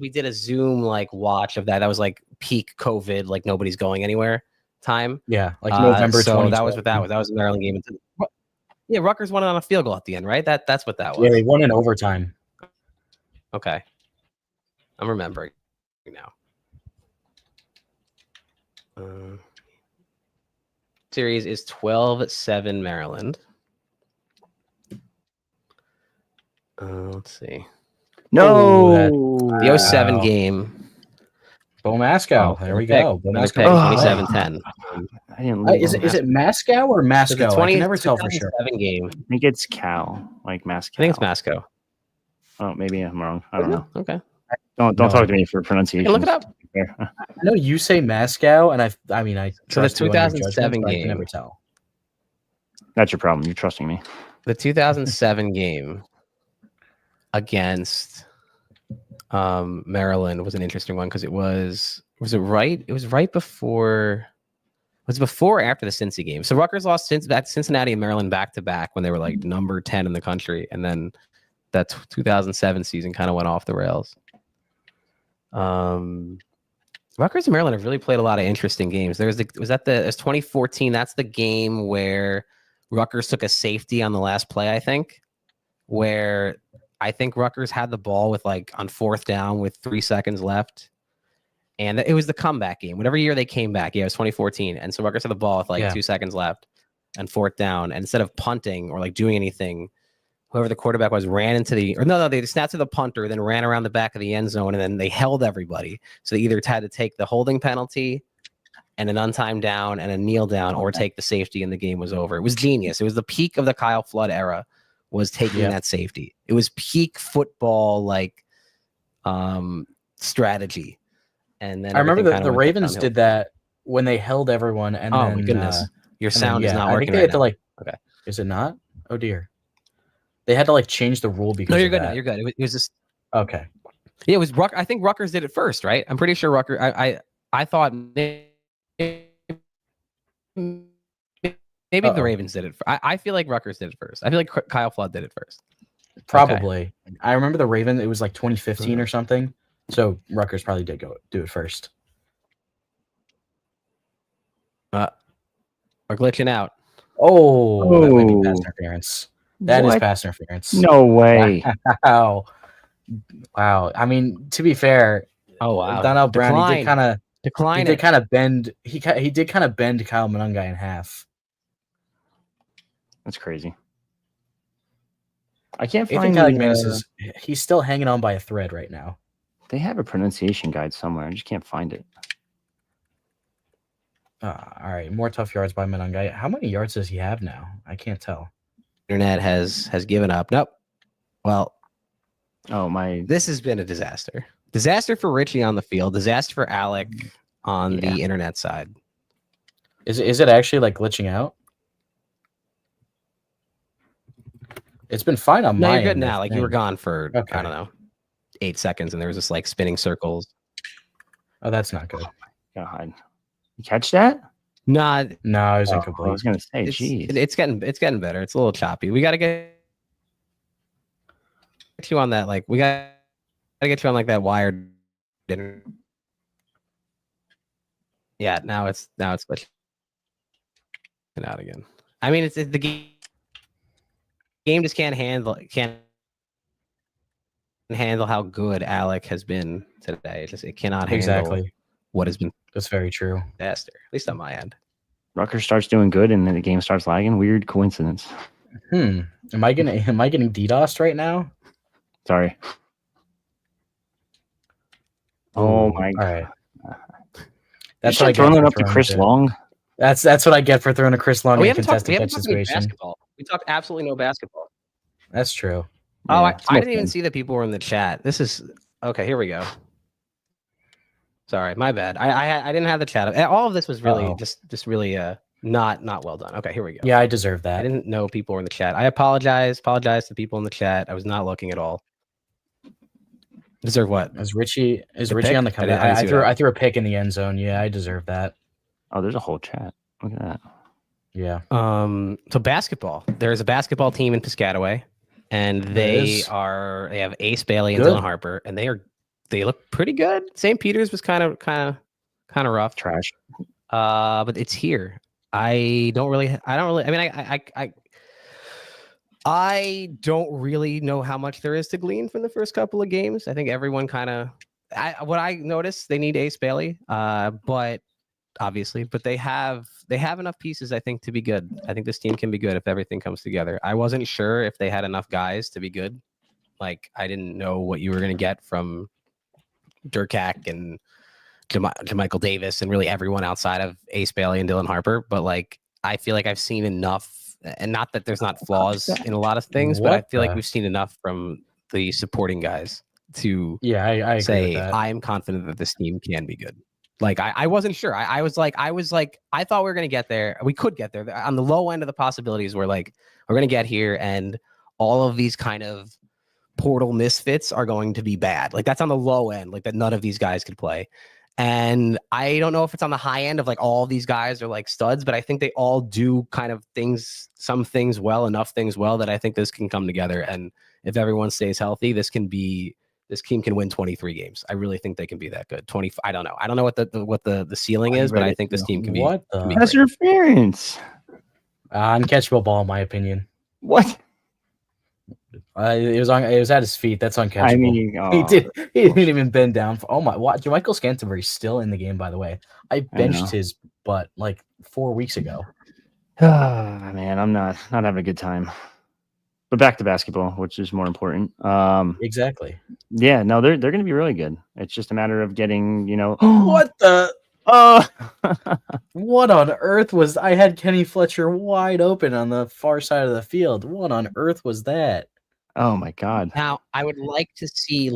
We did a Zoom like watch of that. That was like peak COVID, like nobody's going anywhere time. Yeah, like November. So that was what that was. That was a Maryland game. Yeah, Rutgers won it on a field goal at the end, right? That's what that was. Yeah, they won in overtime. Okay. I'm remembering now. Series is 12-7 Maryland. Let's see. The 07 game. Bo Mascow. There we go. Bo Mascow. 27-10. Is it Mascow or Mascow? I can never tell for sure. Game. I think it's Cal, like Mascow. I think it's Mascow. Oh, maybe I'm wrong. I don't know. Okay. Don't talk to me for pronunciation. Look it up. I know you say Mascow, and I mean I. So the 2007 game. I can never tell. That's your problem. You're trusting me. The 2007 game against Maryland was an interesting one because it was right? It was right before. Was it before or after the Cincy game? So Rutgers lost Cincinnati and Maryland back to back when they were like number 10 in the country, and then that 2007 season kind of went off the rails. Rutgers and Maryland have really played a lot of interesting games. It was 2014. That's the game where Rutgers took a safety on the last play, I think, where I think Rutgers had the ball with like on 4th down with 3 seconds left. And it was the comeback game. Whatever year they came back, it was 2014. And so Rutgers had the ball with like 2 seconds left and 4th down. And instead of punting or like doing anything, whoever the quarterback was ran into they snapped to the punter, then ran around the back of the end zone, and then they held everybody. So they either had to take the holding penalty and an untimed down and a kneel down, or take the safety, and the game was over. It was genius. It was the peak of the Kyle Flood era, was taking that safety. It was peak football like strategy. And then I remember the Ravens did that when they held everyone, and oh then, my goodness, your sound is not I working. think they had to like. Okay, is it not? Oh dear, they had to like change the rule because. No, you're of good. That. Now. You're good. It was just okay. Yeah, it was Rutgers. I think Rutgers did it first, right? I'm pretty sure Rutgers. I thought maybe the Ravens did it. I feel like Rutgers did it first. I feel like Kyle Flood did it first. Probably. Okay. I remember the Ravens. It was like 2015 or something. So Rutgers probably did do it first. We're glitching out. Oh, that might be pass interference. That is pass interference. No way. Wow. Wow. I mean, to be fair, Donnell Brown, he did kind of decline. He did kind of bend. He did kind of bend Kyle Monungai in half. That's crazy. I can't Ethan find. He's still hanging on by a thread right now. They have a pronunciation guide somewhere. I just can't find it. All right, more tough yards by Monungai. How many yards does he have now? I can't tell. Internet has given up. Nope. Well, this has been a disaster. Disaster for Richie on the field. Disaster for Alec on the internet side. Is it actually like glitching out? It's been fine on my end. No, you're good now. Like you were gone for I don't know 8 seconds, and there was this like spinning circles. Oh, that's not good. Gotta hide. You catch that? No, it was incomplete. I was gonna say, geez, it's getting better. It's a little choppy. We gotta get you on that. Like we gotta get you on like that wired dinner. Yeah, now it's glitching out again. I mean, it's the game just can't handle how good Alec has been today. It cannot handle what has been. That's very true. Disaster, at least on my end. Rutgers starts doing good, and then the game starts lagging. Weird coincidence. Am I getting DDoSed right now? Sorry. Oh my god! All right. That's what I get throwing up to Chris Long. That's what I get for throwing a Chris Long in a contested catch situation. Basketball. We talked absolutely no basketball. That's true. Oh, I didn't even see that people were in the chat. This is okay. Here we go. Sorry, my bad. I didn't have the chat. All of this was really just really not well done. Okay, here we go. Yeah, I deserve that. I didn't know people were in the chat. I apologize to people in the chat. I was not looking at all. Deserve what? Is Richie on the comeback? I threw a pick in the end zone. Yeah, I deserve that. Oh, there's a whole chat. Look at that. Yeah. So basketball. There's a basketball team in Piscataway, and they have Ace Bailey and Dylan Harper, and they look pretty good. St. Peter's was kind of rough. Trash. But it's here. I don't really know how much there is to glean from the first couple of games. I think everyone what I noticed, they need Ace Bailey, but they have enough pieces, I think, to be good. I think this team can be good if everything comes together. I wasn't sure if they had enough guys to be good. Like, I didn't know what you were going to get from Durkak and Jamichael Davis and really everyone outside of Ace Bailey and Dylan Harper. But like, I feel like I've seen enough, and not that there's not flaws in a lot of things, but I feel like we've seen enough from the supporting guys to I say I am confident that this team can be good. Like I wasn't sure. I was like, I thought we were going to get there. We could get there. On the low end of the possibilities, we're going to get here, and all of these kind of portal misfits are going to be bad. Like that's on the low end, like that none of these guys could play. And I don't know if it's on the high end of like all these guys are like studs, but I think they all do kind of some things well, enough things well that I think this can come together. And if everyone stays healthy, this team can win 23 games. I really think they can be that good. 20. I don't know. I don't know what the ceiling is, but I think this team can be. What the that's interference? Uncatchable ball, in my opinion. What? It was at his feet. That's uncatchable. I mean, he didn't even bend down. Oh my! What? Michael Scantlebury's still in the game, by the way. I benched his butt like 4 weeks ago. Man, I'm not having a good time. But back to basketball, which is more important. Exactly. Yeah, no, they're going to be really good. It's just a matter of getting, What the? What on earth was? I had Kenny Fletcher wide open on the far side of the field. What on earth was that? Oh my God! Now I would like to see a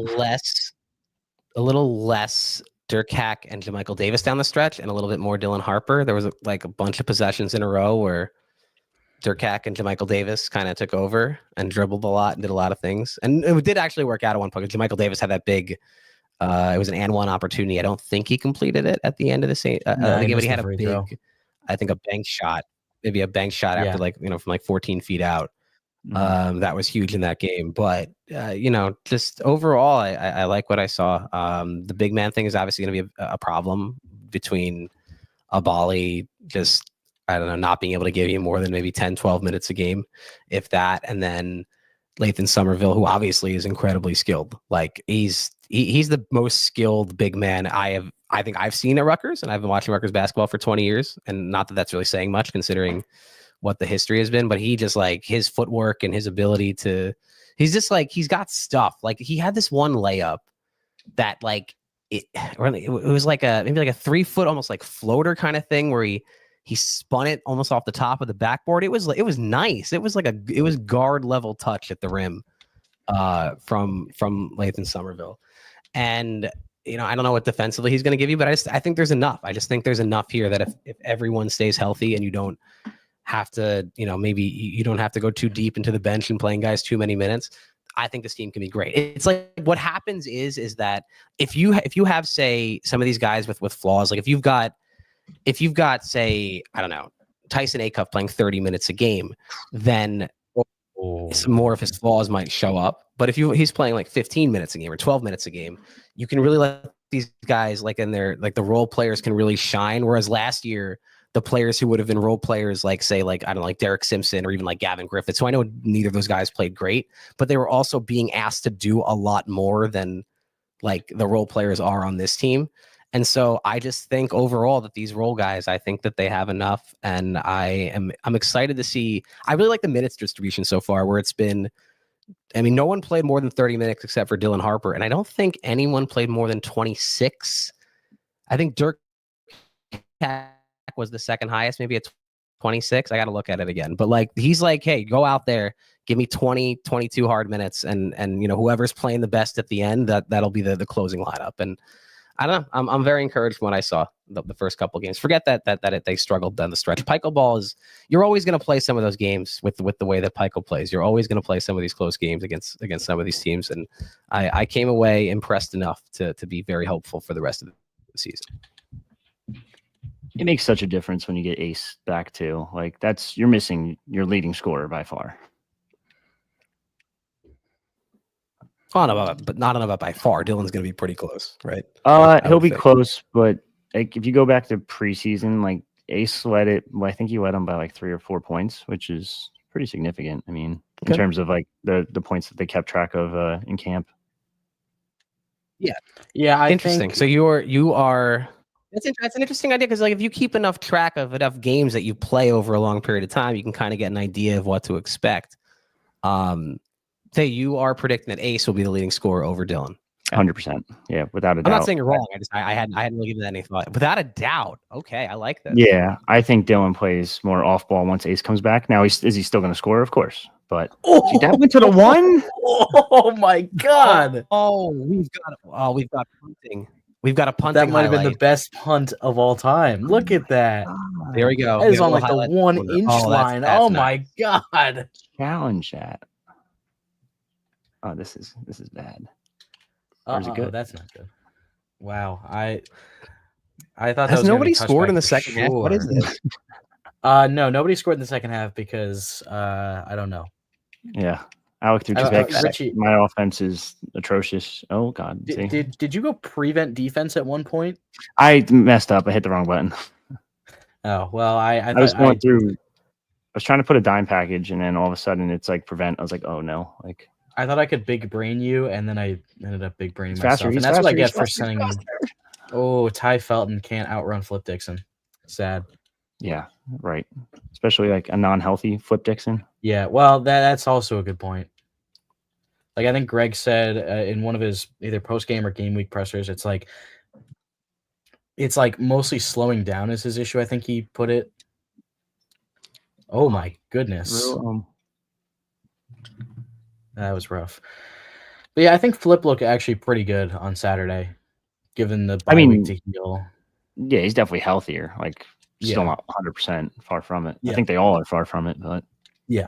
little less Dirk Hack and JaMychal Davis down the stretch, and a little bit more Dylan Harper. There was like a bunch of possessions in a row where Dirk Hack and JaMychal Davis kind of took over and dribbled a lot and did a lot of things. And it did actually work out at one point. JaMychal Davis had that big, it was an and one opportunity. I don't think he completed it at the end of the game, but he had a big, I think a bank shot, maybe a bank shot after from like 14 feet out. That was huge in that game. But, just overall, I like what I saw. The big man thing is obviously going to be a problem between Abali just, I don't know, not being able to give you more than maybe 10, 12 minutes a game, if that. And then Lathan Somerville, who obviously is incredibly skilled. Like he's the most skilled big man I think I've seen at Rutgers, and I've been watching Rutgers basketball for 20 years. And not that that's really saying much considering what the history has been, but he just like his footwork and his ability to, he's just like, he's got stuff. Like he had this one layup that like, it was like maybe like a 3 foot, almost like floater kind of thing where he spun it almost off the top of the backboard. It was nice. It was guard level touch at the rim from Lathan Somerville. And, I don't know what defensively he's going to give you, but I think there's enough. I just think there's enough here that if everyone stays healthy and you don't have to, maybe you don't have to go too deep into the bench and playing guys too many minutes, I think this team can be great. It's like what happens is that if you have, say, some of these guys with flaws, like if you've got, say, I don't know, Tyson Acuff playing 30 minutes a game, then some more of his flaws might show up. But if he's playing like 15 minutes a game or 12 minutes a game, you can really let these guys like the role players can really shine. Whereas last year, the players who would have been role players, like say, like, I don't know, like Derek Simpson or even like Gavin Griffith. So I know neither of those guys played great, but they were also being asked to do a lot more than like the role players are on this team. And so I just think overall that these role guys, I think that they have enough. And I'm excited to see, I really like the minutes distribution so far where it's been, no one played more than 30 minutes except for Dylan Harper. And I don't think anyone played more than 26. I think Dirk was the second highest, maybe at 26. I got to look at it again. But like, he's like, hey, go out there, give me 20, 22 hard minutes. And whoever's playing the best at the end, that'll be the closing lineup. And I don't know. I'm very encouraged from what I saw the first couple games. Forget that they struggled down the stretch. Pico ball is, you're always going to play some of those games with the way that Pico plays. You're always going to play some of these close games against some of these teams. And I came away impressed enough to be very hopeful for the rest of the season. It makes such a difference when you get Ace back too. Like you're missing your leading scorer by far. Not about by far. Dylan's going to be pretty close, right? He'll be close, but like if you go back to preseason, like Ace led it. Well, I think he led them by like 3 or 4 points, which is pretty significant. In terms of like the points that they kept track of in camp. Yeah. Interesting. So you are. That's an interesting idea because like if you keep enough track of enough games that you play over a long period of time, you can kind of get an idea of what to expect. Say you are predicting that Ace will be the leading scorer over Dylan. 100%. Yeah, without a doubt. I'm not saying you're wrong. I hadn't really given that any thought. Without a doubt. Okay, I like that. Yeah, I think Dylan plays more off ball once Ace comes back. Now, is he still going to score? Of course, but see, that went to the one. Oh my God! We've got punting. We've got a punt. That might have been the best punt of all time. Look at that. There we go. That is on like the 1 inch line. That's my God! Challenge that. Oh, this is bad. Or is it good? That's not good. Wow, I thought that Has was nobody gonna be scored in the touchback for second half? What is sure. this? No, nobody scored in the second half because I don't know. Yeah. Alec threw two picks. Richie, my offense is atrocious. Oh God! Did you go prevent defense at one point? I messed up. I hit the wrong button. Oh well, I was going through. I was trying to put a dime package, and then all of a sudden it's like prevent. I was like, oh no! Like I thought I could big brain you, and then I ended up big braining myself. And that's what I get for sending. Oh, Ty Felton can't outrun Flip Dixon. Sad. Yeah, right. Especially like a non-healthy Flip Dixon. Yeah, well, that's also a good point. Like I think Greg said in one of his either post-game or game week pressers, it's like mostly slowing down is his issue. I think he put it. Oh my goodness, that was rough. But yeah, I think Flip looked actually pretty good on Saturday, given the bye week to heal. Yeah, he's definitely healthier. Like still not 100%, far from it. Yeah. I think they all are far from it, but yeah.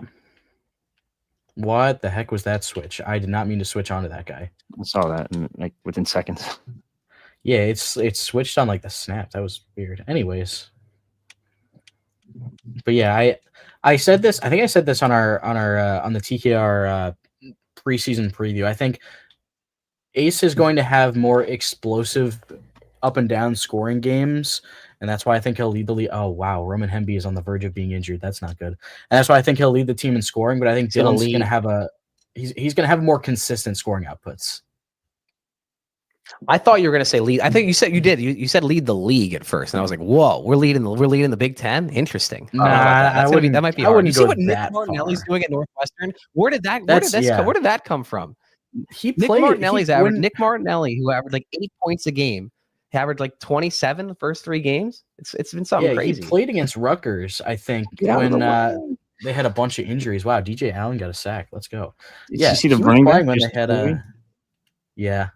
What the heck was that switch? I did not mean to switch onto that guy. I saw that like within seconds. Yeah, it's switched on like the snap. That was weird. Anyways, but yeah, I said this. I think I said this on the TKR preseason preview. I think Ace is going to have more explosive up and down scoring games, and that's why I think he'll lead the league. Oh wow, Roman Hemby is on the verge of being injured. That's not good. And that's why I think he'll lead the team in scoring. But I think Dylan's going to have he's going to have more consistent scoring outputs. I thought you were going to say lead. I think you said you did. You said lead the league at first, and I was like, "Whoa, we're leading the Big Ten. Interesting." Nah, that might be. I wouldn't you see go what Nick that Martinelli's far. doing at Northwestern? Where did that come from? Nick Martinelli, who averaged like 8 points a game, he averaged like 27 the first 3 games. It's been something crazy. He played against Rutgers, I think, when they had a bunch of injuries. Wow, DJ Allen got a sack. Let's go. Did you see the running back when they had Yeah.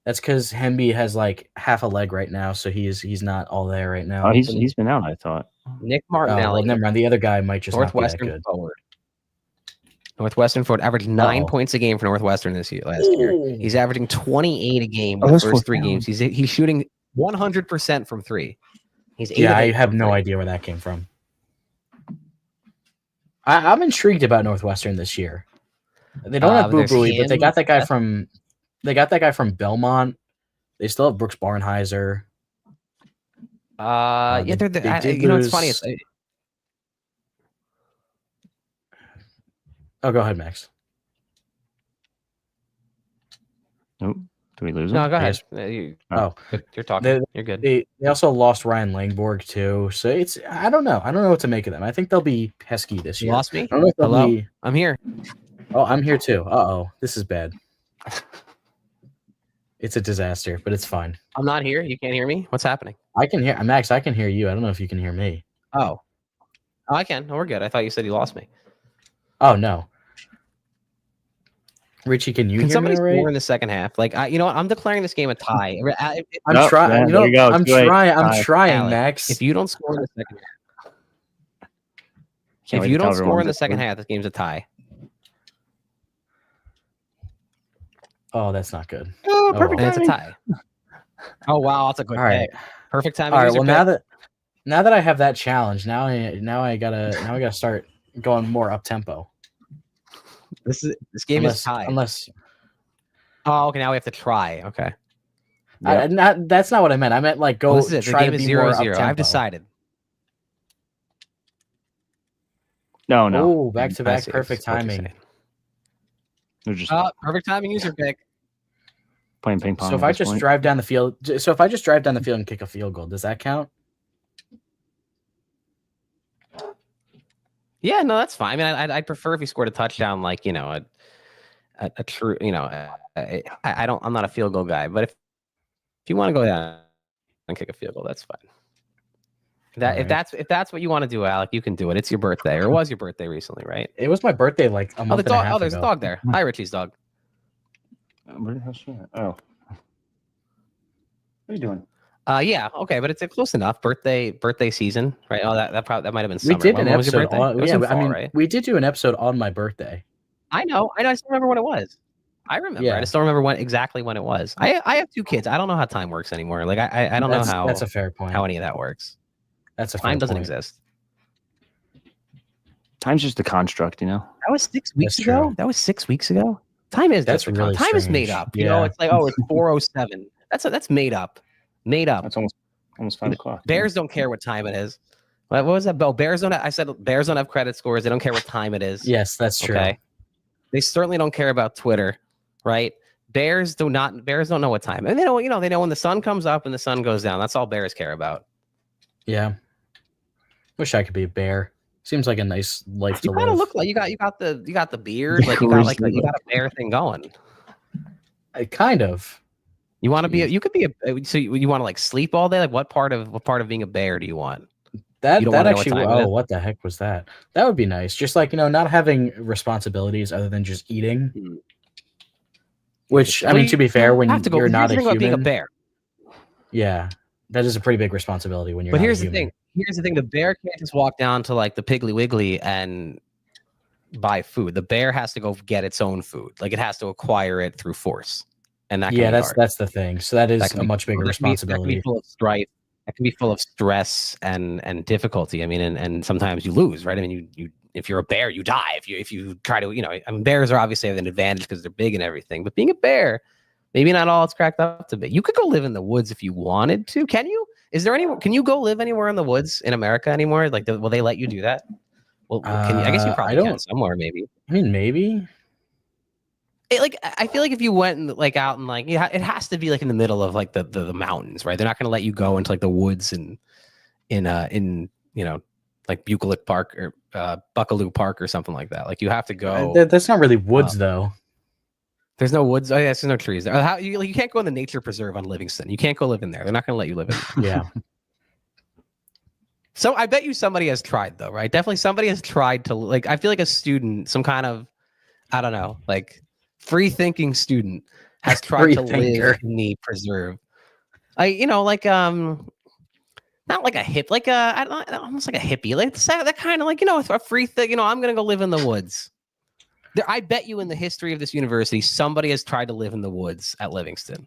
That's because Hemby has like half a leg right now, so he's not all there right now. Oh, he's been out, I thought. Nick Martinelli. Well, never mind. The other guy might just Northwestern not be that good. forward. Northwestern forward averaged 9 points a game for Northwestern last year. He's averaging 28 a game in the first 3 games. He's shooting 100% from 3. He's 8 I have no idea where that came from. I'm intrigued about Northwestern this year. They don't have Boo Buie, but they got that guy from. They got that guy from Belmont. They still have Brooks Barnheiser. Yeah, it's funny. Oh, go ahead, Max. Nope. Do we lose him? No, go ahead. You're talking. You're good. They also lost Ryan Langborg too, so it's I don't know. I don't know what to make of them. I think they'll be pesky this year. You lost me? I don't know if Hello? I'm here. Oh, I'm here too. This is bad. It's a disaster, but it's fine. I'm not here. You can't hear me? What's happening? I can hear Max. I can hear you. I don't know if you can hear me. Oh, I can. No, we're good. I thought you said you lost me. Oh no, Richie, can hear somebody me right? score in the second half? Like, you know what? I'm declaring this game a tie. I'm trying. I'm trying, Alec, Max. If you don't score in the second half, this game's a tie. Oh, that's not good. Oh, perfect. And it's a tie. Oh wow, that's a good pick. Perfect timing. All right. Well, now that I have that challenge, now I gotta start going more up tempo. This game is tied. Oh, okay. Now we have to try. Okay. That's not what I meant. I meant like go. Well, this is it. The game is 0-0. I've decided. No. Oh, back to back, perfect timing. Perfect timing user pick. Playing ping pong. So if I just drive down the field, and kick a field goal, does that count? Yeah, no, that's fine. I mean, I'd prefer if he scored a touchdown, like a true, I'm not a field goal guy, but if you want to go down and kick a field goal, that's fine. If that's what you want to do, Alec, you can do it. It's your birthday, or it was your birthday recently, right? It was my birthday like a month and a half ago. There's a dog there. Hi, Richie's dog. Where the hell's she at? Oh. What are you doing? Yeah, okay, but it's close enough. Birthday season, right? Oh, that might have been summer. We did an episode. Right? We did do an episode on my birthday. I know. I just don't remember when it was. I remember. Yeah. I just don't remember exactly when it was. I have 2 kids. I don't know how time works anymore. Like I don't know how. That's a fair point. How any of that works. That's a fair Time doesn't point. exist. Time's just a construct, you know. That was 6 weeks That's ago. true. That was 6 weeks ago. Time is That's just really time is made strange. up. You know, it's like, oh, it's 4:07. That's made up. Made up. That's almost 5 o'clock. Bears don't care what time it is. What was that? Oh, Bears don't. I said Bears don't have credit scores. They don't care what time it is. Yes, that's true. Okay. They certainly don't care about Twitter, right? Bears don't know what time. And they know, they know when the sun comes up and the sun goes down. That's all Bears care about. Yeah. Wish I could be a bear. Seems like a nice life to You kind of live. look like you got the beard, like you got a bear thing going. Kind of. You want to be you could be so you want to like sleep all day? Like what part of being a bear do you want? That You don't wanna know what actually. time it is? What the heck was that? That would be nice. Just like not having responsibilities other than just eating. Hmm. Which I Well, mean, to be fair, when have to go. you're not a Here's the thing about being a human, bear. yeah, that is a pretty big responsibility when you're. But not here's a the human. thing. Here's the thing. The bear can't just walk down to like the Piggly Wiggly and buy food. The bear has to go get its own food. Like it has to acquire it through force. And that can be hard. that's the thing. So that is a much bigger That can responsibility. be full of strife. That can be full of stress and difficulty. I mean, and sometimes you lose, right? I mean, you if you're a bear, you die. If you try to, I mean, bears are obviously have an advantage because they're big and everything. But being a bear, maybe not all it's cracked up to be. You could go live in the woods if you wanted to. Can you? Can you go live anywhere in the woods in America anymore? Like, will they let you do that? Well, can you? I guess you probably can somewhere, maybe. I mean, maybe. I feel like if you went and like out and like, it has to be like in the middle of like the mountains, right? They're not going to let you go into like the woods and in like Bucolic Park or Buckaloo Park or something like that. Like you have to go. That's not really woods though. There's no woods. Oh yes, there's no trees there. How you can't go in the nature preserve on Livingston. You can't go live in there. They're not going to let you live in there. Yeah. So I bet you somebody has tried though, right? Definitely somebody has tried to like. I feel like a student, some kind of, I don't know, like free thinking student has tried to live in the preserve. Not like a hip, like almost like a hippie, like that kind of like a free thing. I'm gonna go live in the woods. I bet you in the history of this university, somebody has tried to live in the woods at Livingston.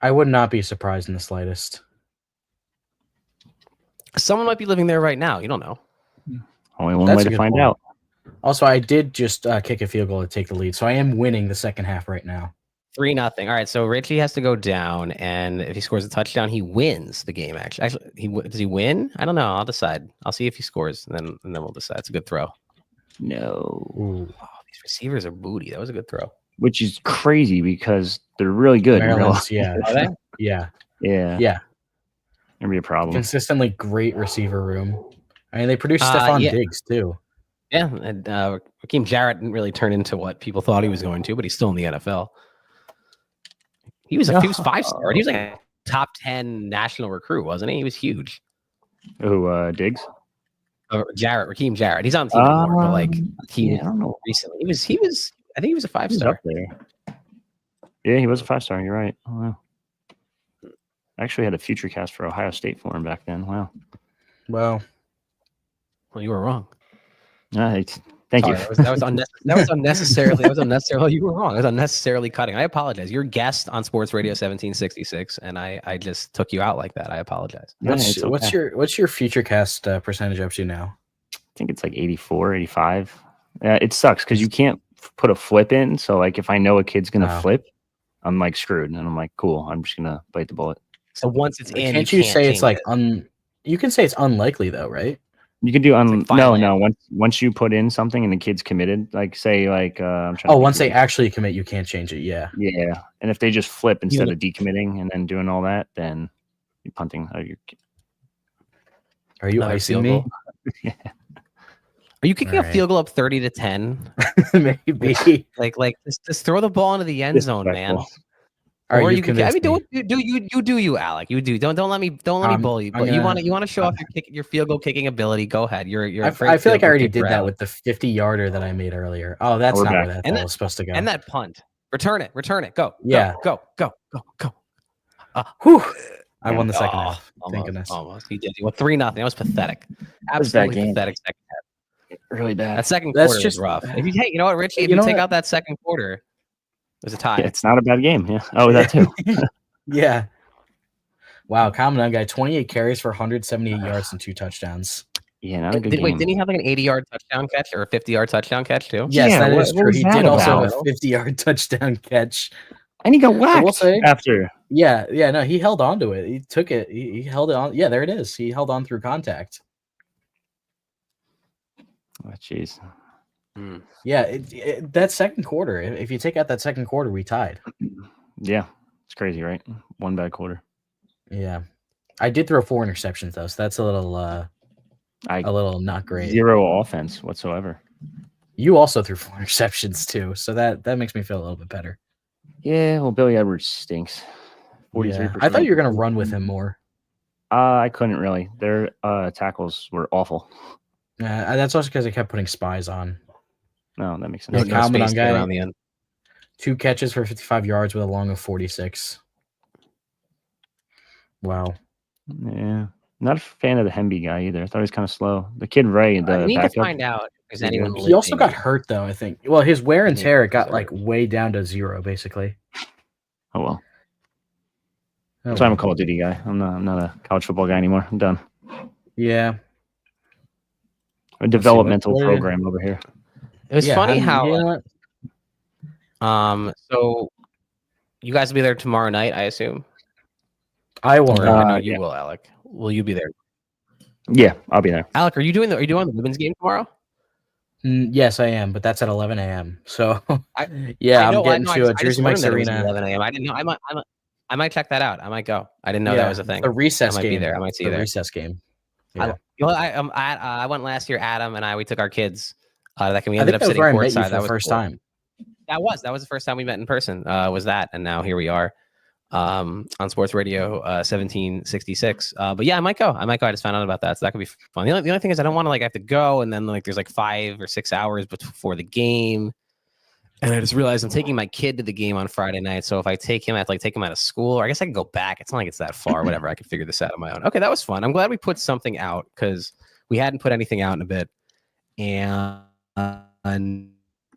I would not be surprised in the slightest. Someone might be living there right now. You don't know. Only one way to find out. Also, I did just kick a field goal to take the lead, so I am winning the second half right now. 3-0. All right, so Richie has to go down, and if he scores a touchdown, he wins the game. Actually, does he win? I don't know. I'll decide. I'll see if he scores, and then we'll decide. It's a good throw. No. Ooh. Oh, these receivers are booty. That was a good throw. Which is crazy because they're really good. Yeah. Are they? Yeah. Yeah. There'd be a problem. Consistently great receiver room. I mean, they produced Stephon Diggs too. Yeah, and Raheem Jarrett didn't really turn into what people thought he was going to, but he's still in the NFL. He was 5-star. He was like a top 10 national recruit, wasn't he? He was huge. Oh, Diggs? Raheem Jarrett. He's on the team anymore, but like I don't know. Recently, he was. I think he was a 5-star. Yeah, he was a 5-star. You're right. Oh, wow. I actually had a future cast for Ohio State for him back then. Wow. Well, you were wrong. Thank you. That was unnecessarily. That was unnecessarily. You were wrong. It was unnecessarily cutting. I apologize. You're a guest on Sports Radio 1766, and I just took you out like that. I apologize. What's your future cast percentage up to now? I think it's like 84, 85. It sucks because you can't put a flip in. So like if I know a kid's gonna flip, I'm like screwed, and I'm like, cool. I'm just gonna bite the bullet. So once it's in, can't you say it's like you can say it's unlikely though, right? You can do no. Once you put in something and the kid's committed, like say like I'm trying. Once they actually commit, you can't change it. Yeah. Yeah, and if they just flip instead of decommitting and then doing all that, then you're punting. Are you icing me? Yeah. Are you kicking a field goal up 30-10? Maybe. like just throw the ball into the end zone, man. Or you can. I mean, do you, Alec? You do. Don't let me bully you. But you want to show off your field goal kicking ability. Go ahead. I feel like I already did that with the 50-yarder that I made earlier. Oh, that's not where that ball was supposed to go. And that punt. Return it. Go. Yeah. Go. Whew. I won the second half. Thank goodness. Almost. He did. He went 3-0. That was pathetic. Absolutely pathetic second half. really bad. That second That's quarter just was rough. If you take, you know what, Richie, if You you know take what? out that second quarter, it was a tie. Yeah, it's not a bad game. Yeah. Oh, that too. Yeah. Wow, Commandant guy, 28 carries for 178 yards and 2 touchdowns. Yeah, not a good game. Wait, didn't he have like an 80-yard touchdown catch or a 50-yard touchdown catch too? Yes, Yeah, that is what true. was He that did also have about? a 50-yard touchdown catch. And he got I whacked will say, after. yeah, no, he held on to it. He took it. He held it on. Yeah, there it is. He held on through contact. Oh, jeez. Yeah, that second quarter. If you take out that second quarter, we tied. Yeah, it's crazy, right? One bad quarter. Yeah, I did throw 4 interceptions though, so that's a little not great. 0 offense whatsoever. You also threw 4 interceptions too, so that makes me feel a little bit better. Yeah, well, Billy Edwards stinks. 43%. Yeah. I thought you were gonna run with him more. I couldn't really. Their tackles were awful. That's also because I kept putting spies on. No, that makes sense. Yeah, No Commandant space to get guy, around the end. 2 catches for 55 yards with a long of 46. Wow. Yeah. Not a fan of the Hemby guy either. I thought he was kind of slow. The kid Ray, the I need backup. to find out if there's anyone. He also got listening. hurt though, I think. Well, his wear and Yeah, tear got he's like hurt. way down to 0, basically. Oh well. Oh, That's why I'm a well. Call of Duty guy. I'm not a college football guy anymore. I'm done. Yeah. A developmental what- program over here. It was Yeah, funny you how. know what? So you guys will be there tomorrow night, I assume. I will Or not. I know you yeah. will, Alec. Will you be there? Yeah, I'll be there. Alec, are you doing the women's game tomorrow? Yes, I am, but that's at 11 a.m. So I yeah, know, I'm getting to I just Jersey learned Mike's that it was Arena. 11 a.m. I didn't know. I might check that out. I might go. I didn't know Yeah, that was a thing. The recess I might game. be there. I might see you the there. recess game. Yeah. I went last year. Adam and we took our kids. We I ended think up that was sitting where I met you courtside. for That the was first cool. time. That was the first time we met in person. Was that, and now here we are on Sports Radio 1766. But yeah, I might go. I just found out about that, so that could be fun. The only thing is, I don't want to have to go, and then there's 5 or 6 hours before the game. And I just realized I'm taking my kid to the game on Friday night. So if I take him, I have to take him out of school, or I guess I can go back. It's not like it's that far. Whatever. I can figure this out on my own. Okay, that was fun. I'm glad we put something out because we hadn't put anything out in a bit, and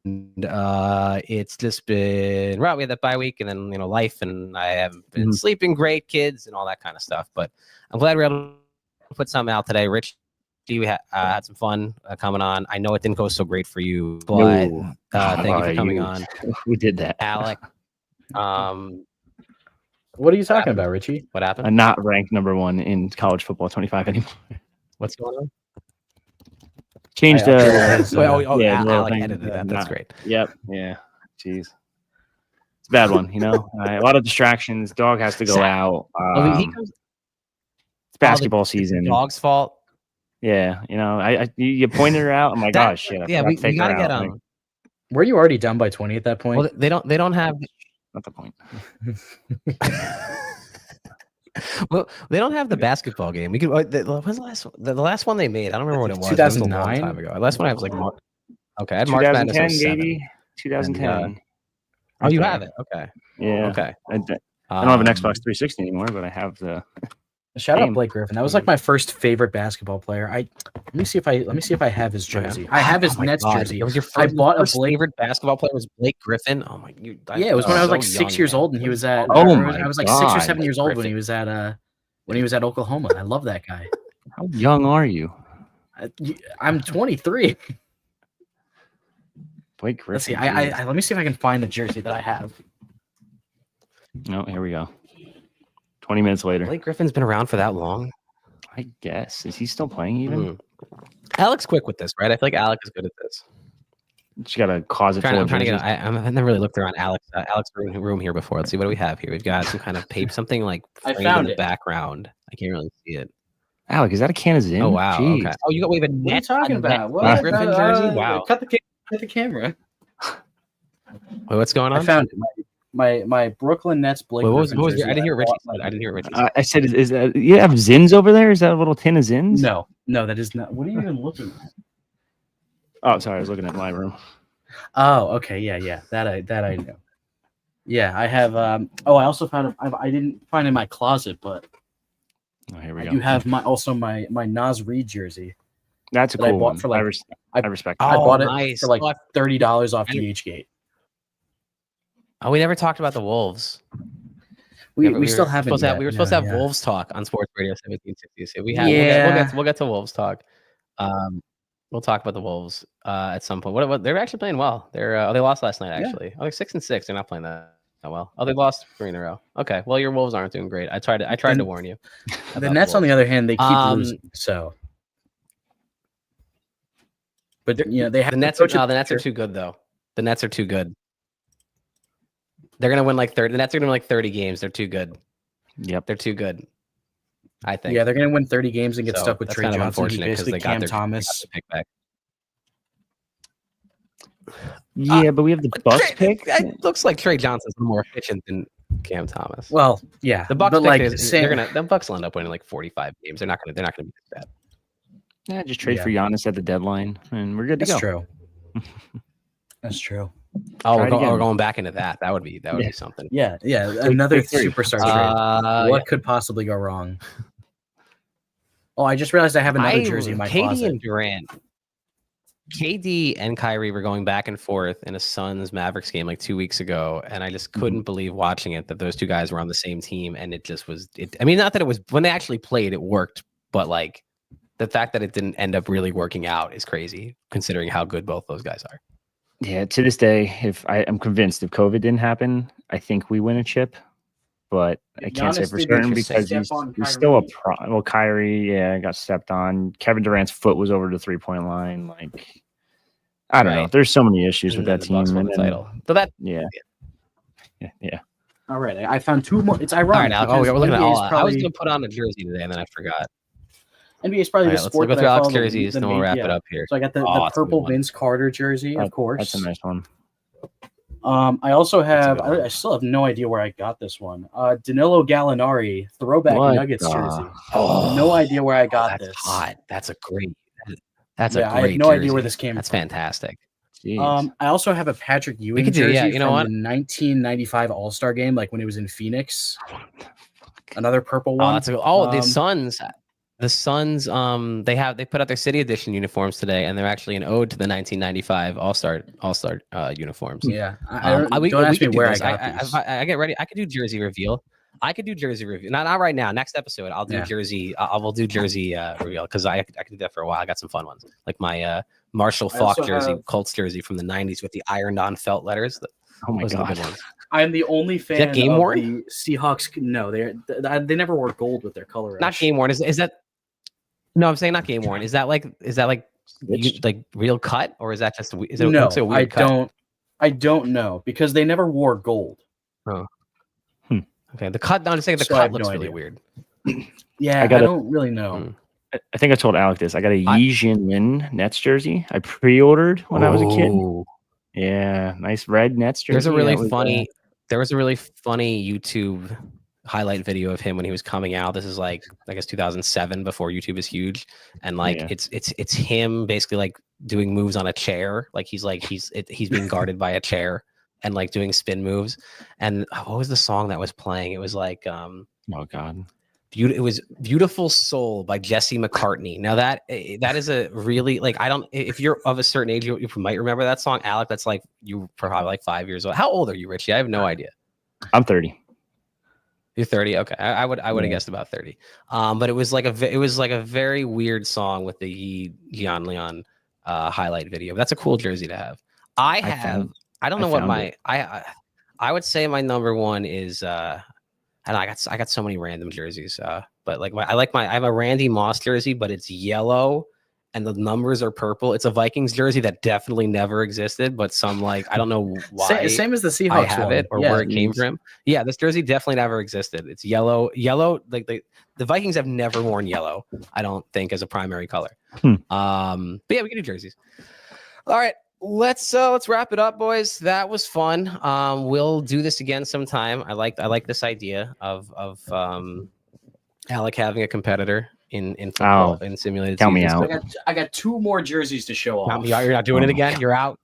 it's just been right. We had that bye week, and then life, and I haven't been sleeping great, kids, and all that kind of stuff. But I'm glad we were able to put something out today, Rich. We had some fun coming on. I know it didn't go so great for you, but thank you for coming on. We did that. Alec. What are you talking about, Richie? What happened? I'm not ranked #1 in college football 25 anymore. What's going on? Changed yeah, yeah, Alec edited that. That's great. Yep. Yeah. Jeez. It's a bad one, a lot of distractions. Dog has to go out. It's basketball season. Dog's fault. Yeah, you pointed her out. I'm like, oh shit. We gotta get on. Were you already down by 20 at that point? Well, they don't have. Not the point. Well, they don't have the basketball game. We could. When's the last one they made? I don't remember what it was. 2009. It was a long time ago. Last one I was March. Okay, I had March Madness 2010, baby. 2010. Oh, you have it. Okay. Yeah. Okay. I don't have an Xbox 360 anymore, but I have the. Shout out Blake Griffin. That was my first favorite basketball player. Let me see if I have his jersey. I have his Nets jersey. It was your first, I bought a favorite basketball player was Blake Griffin. Oh my! Yeah, it was when I was 6 years old, and he was at. Oh I was 6 or 7 years old when he was at Oklahoma. I love that guy. How young are you? I'm 23. Blake Griffin. Let's see. Let me see if I can find the jersey that I have. No, here we go. 20 minutes later. Blake Griffin's been around for that long. I guess. Is he still playing even? Alec's quick with this, right? I feel like Alec is good at this. She got a closet full of jerseys. I've never really looked around Alec's room here before. Let's see, what do we have here? We've got some kind of paper, something like I framed found in the it. background. I can't really see it. Alec, is that a can of Zin? Oh wow. Jeez. Okay. Oh, you got a What are you net. talking about? Blake Griffin jersey. Wow. Cut the camera. Wait, what's going on? I found it. My Brooklyn Nets Blake. Wait, what Griffin was jersey. I didn't hear Richie said. I didn't hear Richie. I said, is that, you have Zins over there? Is that a little tin of Zins? No, that is not. What are you even looking at? Oh, sorry. I was looking at my room. Oh, okay, yeah. That I know. Yeah, I have. I also found. I didn't find it in my closet, but Oh, here we I go. do have my Nas Reed jersey. That's a that I cool bought one. for, like, I respect that. I Oh, bought it nice. for like Oh, $30 off DHgate. Oh, we never talked about the Wolves. We still haven't supposed to yet. have, we were supposed to have Wolves talk on Sports Radio 1760. So we'll get to Wolves talk. We'll talk about the Wolves at some point. What they're actually playing well. They lost last night actually. Yeah. Oh, they're 6-6. They're not playing that well. Oh, they lost 3 in a row. Okay, well your Wolves aren't doing great. I tried to warn you. The Nets, on the other hand, they keep losing. So, but they have the Nets are too good though. The Nets are too good. They're gonna win like 30. The Nets are gonna win like 30 games. They're too good. Yep, they're too good. I think. Yeah, they're gonna win 30 games and get stuck with Trey kind Johnson. Of unfortunate because they got Thomas. Pick back. Yeah, but we have the Bucks pick. It looks like Trey Johnson's more efficient than Cam Thomas. Well, yeah, the Bucks the Bucks will end up winning like 45 games. They're not gonna be bad. Yeah, just trade for Giannis at the deadline, and we're good to go. That's true. That's true. Oh, we're going back into that. That would be something. Yeah. Another superstar trade. What could possibly go wrong? Oh, I just realized I have another jersey in my closet. And Durant. KD and Kyrie were going back and forth in a Suns Mavericks game like 2 weeks ago, and I just couldn't believe watching it that those two guys were on the same team, and it just was. I mean, not that it was when they actually played, it worked, but like the fact that it didn't end up really working out is crazy, considering how good both those guys are. Yeah, to this day, I'm convinced if COVID didn't happen, I think we win a chip. But I can't say for certain because he's still a pro. Well, Kyrie, got stepped on. Kevin Durant's foot was over the 3-point line. Like, I don't know. There's so many issues with that team. And the title. So that, yeah. All right, I found 2 more. It's ironic. All right, we're looking at all. I was going to put on a jersey today, and then I forgot. NBA is probably the sport. Let's go through Alec's jerseys, then we'll wrap it up here. So I got the purple Vince Carter jersey, of course. That's a nice one. I also have. I still have no idea where I got this one. Danilo Gallinari throwback Nuggets jersey. No idea where I got this. Hot. That's a great. That's a great. I have no idea where this came. That's fantastic. I also have a Patrick Ewing jersey from the 1995 All-Star game, like when it was in Phoenix. Another purple one. The Suns. The Suns, they put out their City Edition uniforms today, and they're actually an ode to the 1995 All-Star uniforms. Yeah, don't ask me where I got these. I get ready. I could do jersey reveal. Not right now. Next episode, I'll do jersey. I will do jersey reveal because I could do that for a while. I got some fun ones, like my Marshall Faulk jersey, Colts jersey from the 90s with the ironed-on felt letters. Oh my god! I'm the only fan of game worn? the Seahawks. No, they never wore gold with their color. Not game worn. Is that? No, I'm saying not game worn. Is that like real cut, or is that just no? A weird cut? I don't know because they never wore gold. Oh, okay. The cut. I'm just saying the cut looks really weird. Yeah, I don't really know. I think I told Alec this. I got a Yi Jianlian Nets jersey. I pre-ordered when I was a kid. Yeah, nice red Nets jersey. There was a really funny YouTube highlight video of him when he was coming out. This is like, I guess 2007, before YouTube is huge, and like it's him basically like doing moves on a chair, like he's being guarded by a chair and like doing spin moves. And what was the song that was playing? It was like oh god, it was Beautiful Soul by Jesse McCartney. Now that is a really, like, if you're of a certain age, you might remember that song. Alec, that's like you probably like 5 years old. How old are you, Richie? I have no idea. I'm 30. You're 30. Okay, I would have guessed about 30. But it was like a very weird song with the Jianlian highlight video. But that's a cool jersey to have. I would say my number one is and I got so many random jerseys. But like I have a Randy Moss jersey, but it's yellow and the numbers are purple. It's a Vikings jersey that definitely never existed, but some, like, I don't know why. Same as the Seahawks I have it, or where it came from. Yeah, this jersey definitely never existed. It's yellow. Like the Vikings have never worn yellow, I don't think, as a primary color. But yeah, we can do jerseys. All right, let's wrap it up, boys. That was fun. We'll do this again sometime. I like this idea of Alec having a competitor in football, in simulated. Count me out. I got 2 more jerseys to show off. You're not doing it again. You're out.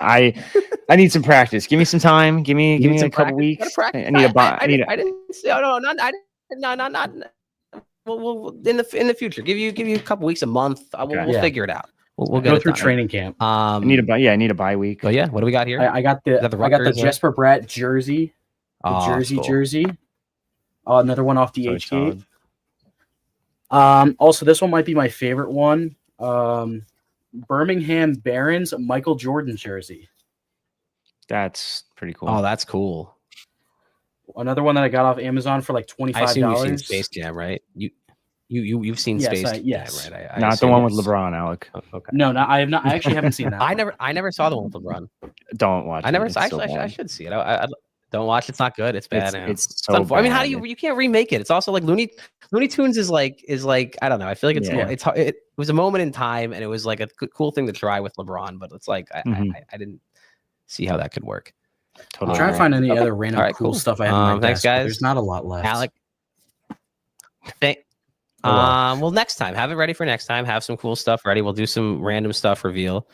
I need some practice. Give me some time. Give me a couple weeks. I need a buy. I didn't say. Oh no, not. we'll in the future. Give you a couple weeks, a month. We'll figure it out. We'll go through training camp. I need a bye week. Oh yeah, what do we got here? I got the Jesper Bratt jersey. The jersey. Another one off DH Gate. Also, this one might be my favorite one. Birmingham Barons Michael Jordan jersey. That's pretty cool. Oh, that's cool. Another one that I got off Amazon for like $25. I assume you've seen Space Jam, right? You've seen Space Jam, right? I not the one with LeBron, Alec. Oh, okay. No, I have not. I actually haven't seen that. I never saw the one with LeBron. Don't watch. I should see it. I don't watch. It's not good. It's bad. It's so bad. I mean, how do you can't remake it? It's also like Looney Tunes is like I don't know. I feel like it was a moment in time, and it was like a cool thing to try with LeBron, but it's like I didn't see how that could work. Totally. I'm trying to find any other random cool stuff I have. On my thanks, desk, guys. There's not a lot left. Alec. Well, next time, have it ready for next time. Have some cool stuff ready. We'll do some random stuff reveal.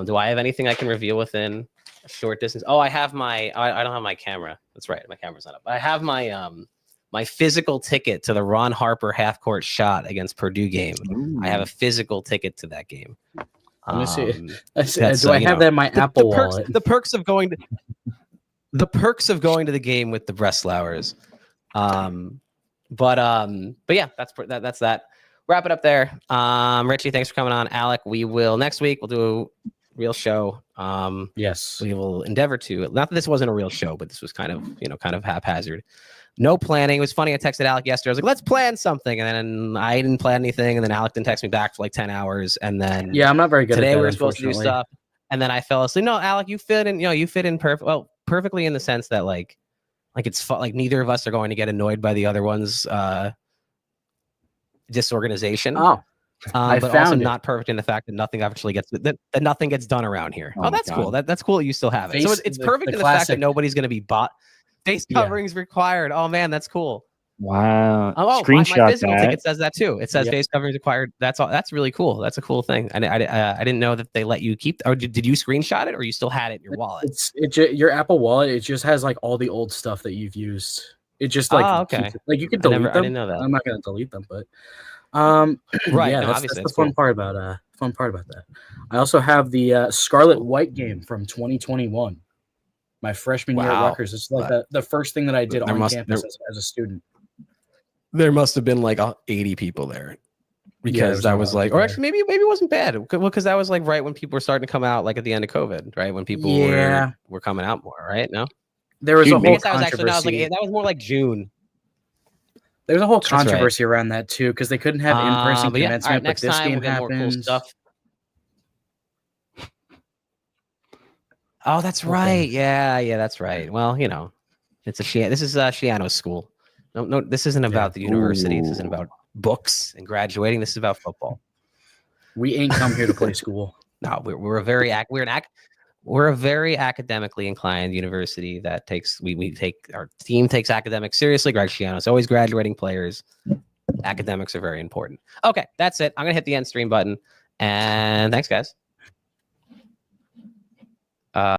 Do I have anything I can reveal within a short distance? Oh, I have my. I don't have my camera. That's right. My camera's not up. I have my my physical ticket to the Ron Harper half court shot against Purdue game. Ooh. I have a physical ticket to that game. Let me see. Do I have that in my Apple Wallet? The perks of going to the game with the Breslauers. But yeah, that's that. Wrap it up there. Richie, thanks for coming on. Alec, we will next week we'll do a real show. Yes, we will endeavor to. Not that this wasn't a real show, but this was kind of haphazard. No planning. It was funny. I texted Alec yesterday. I was like, let's plan something. And then I didn't plan anything. And then Alec didn't text me back for like 10 hours. And then I'm not very good today at that, we were supposed to do stuff. And then I fell asleep. No, Alec, you fit in perfectly in the sense that like it's fun. Like neither of us are going to get annoyed by the other one's disorganization. Oh, but also not perfect in the fact that nothing actually gets that nothing gets done around here. Oh, that's cool. That's cool. You still have it. So it's perfect in the fact that nobody's going to be bought. Face coverings required. Oh man, that's cool. Wow. Screenshot my physical ticket says that too. It says face coverings required. That's all. That's really cool. That's a cool thing. I didn't know that they let you keep. Or did you screenshot it, or you still had it in your wallet? Your Apple Wallet. It just has like all the old stuff that you've used. It just like like you could delete them. I didn't know that. I'm not going to delete them, but right. Yeah, that's the fun part about that. I also have the Scarlet White game from 2021. My freshman year at Rutgers. It's like the first thing that I did on campus as a student. There must have been like 80 people there because that was like, or actually maybe it wasn't bad. Well, because that was like right when people were starting to come out, like at the end of COVID, right? When people were coming out more, right? No, there was a whole controversy. That was more like June. There was a whole controversy around that too because they couldn't have in-person commencement. Next but this time game we'll get more cool stuff. Oh, that's right. Yeah, that's right. Well, it's this is Shiano's school. No, this isn't about the university. This isn't about books and graduating. This is about football. We ain't come here to play school. No, we're a very academically inclined university that our team takes academics seriously. Greg Shiano's always graduating players. Academics are very important. Okay, that's it. I'm gonna hit the end stream button, and thanks, guys.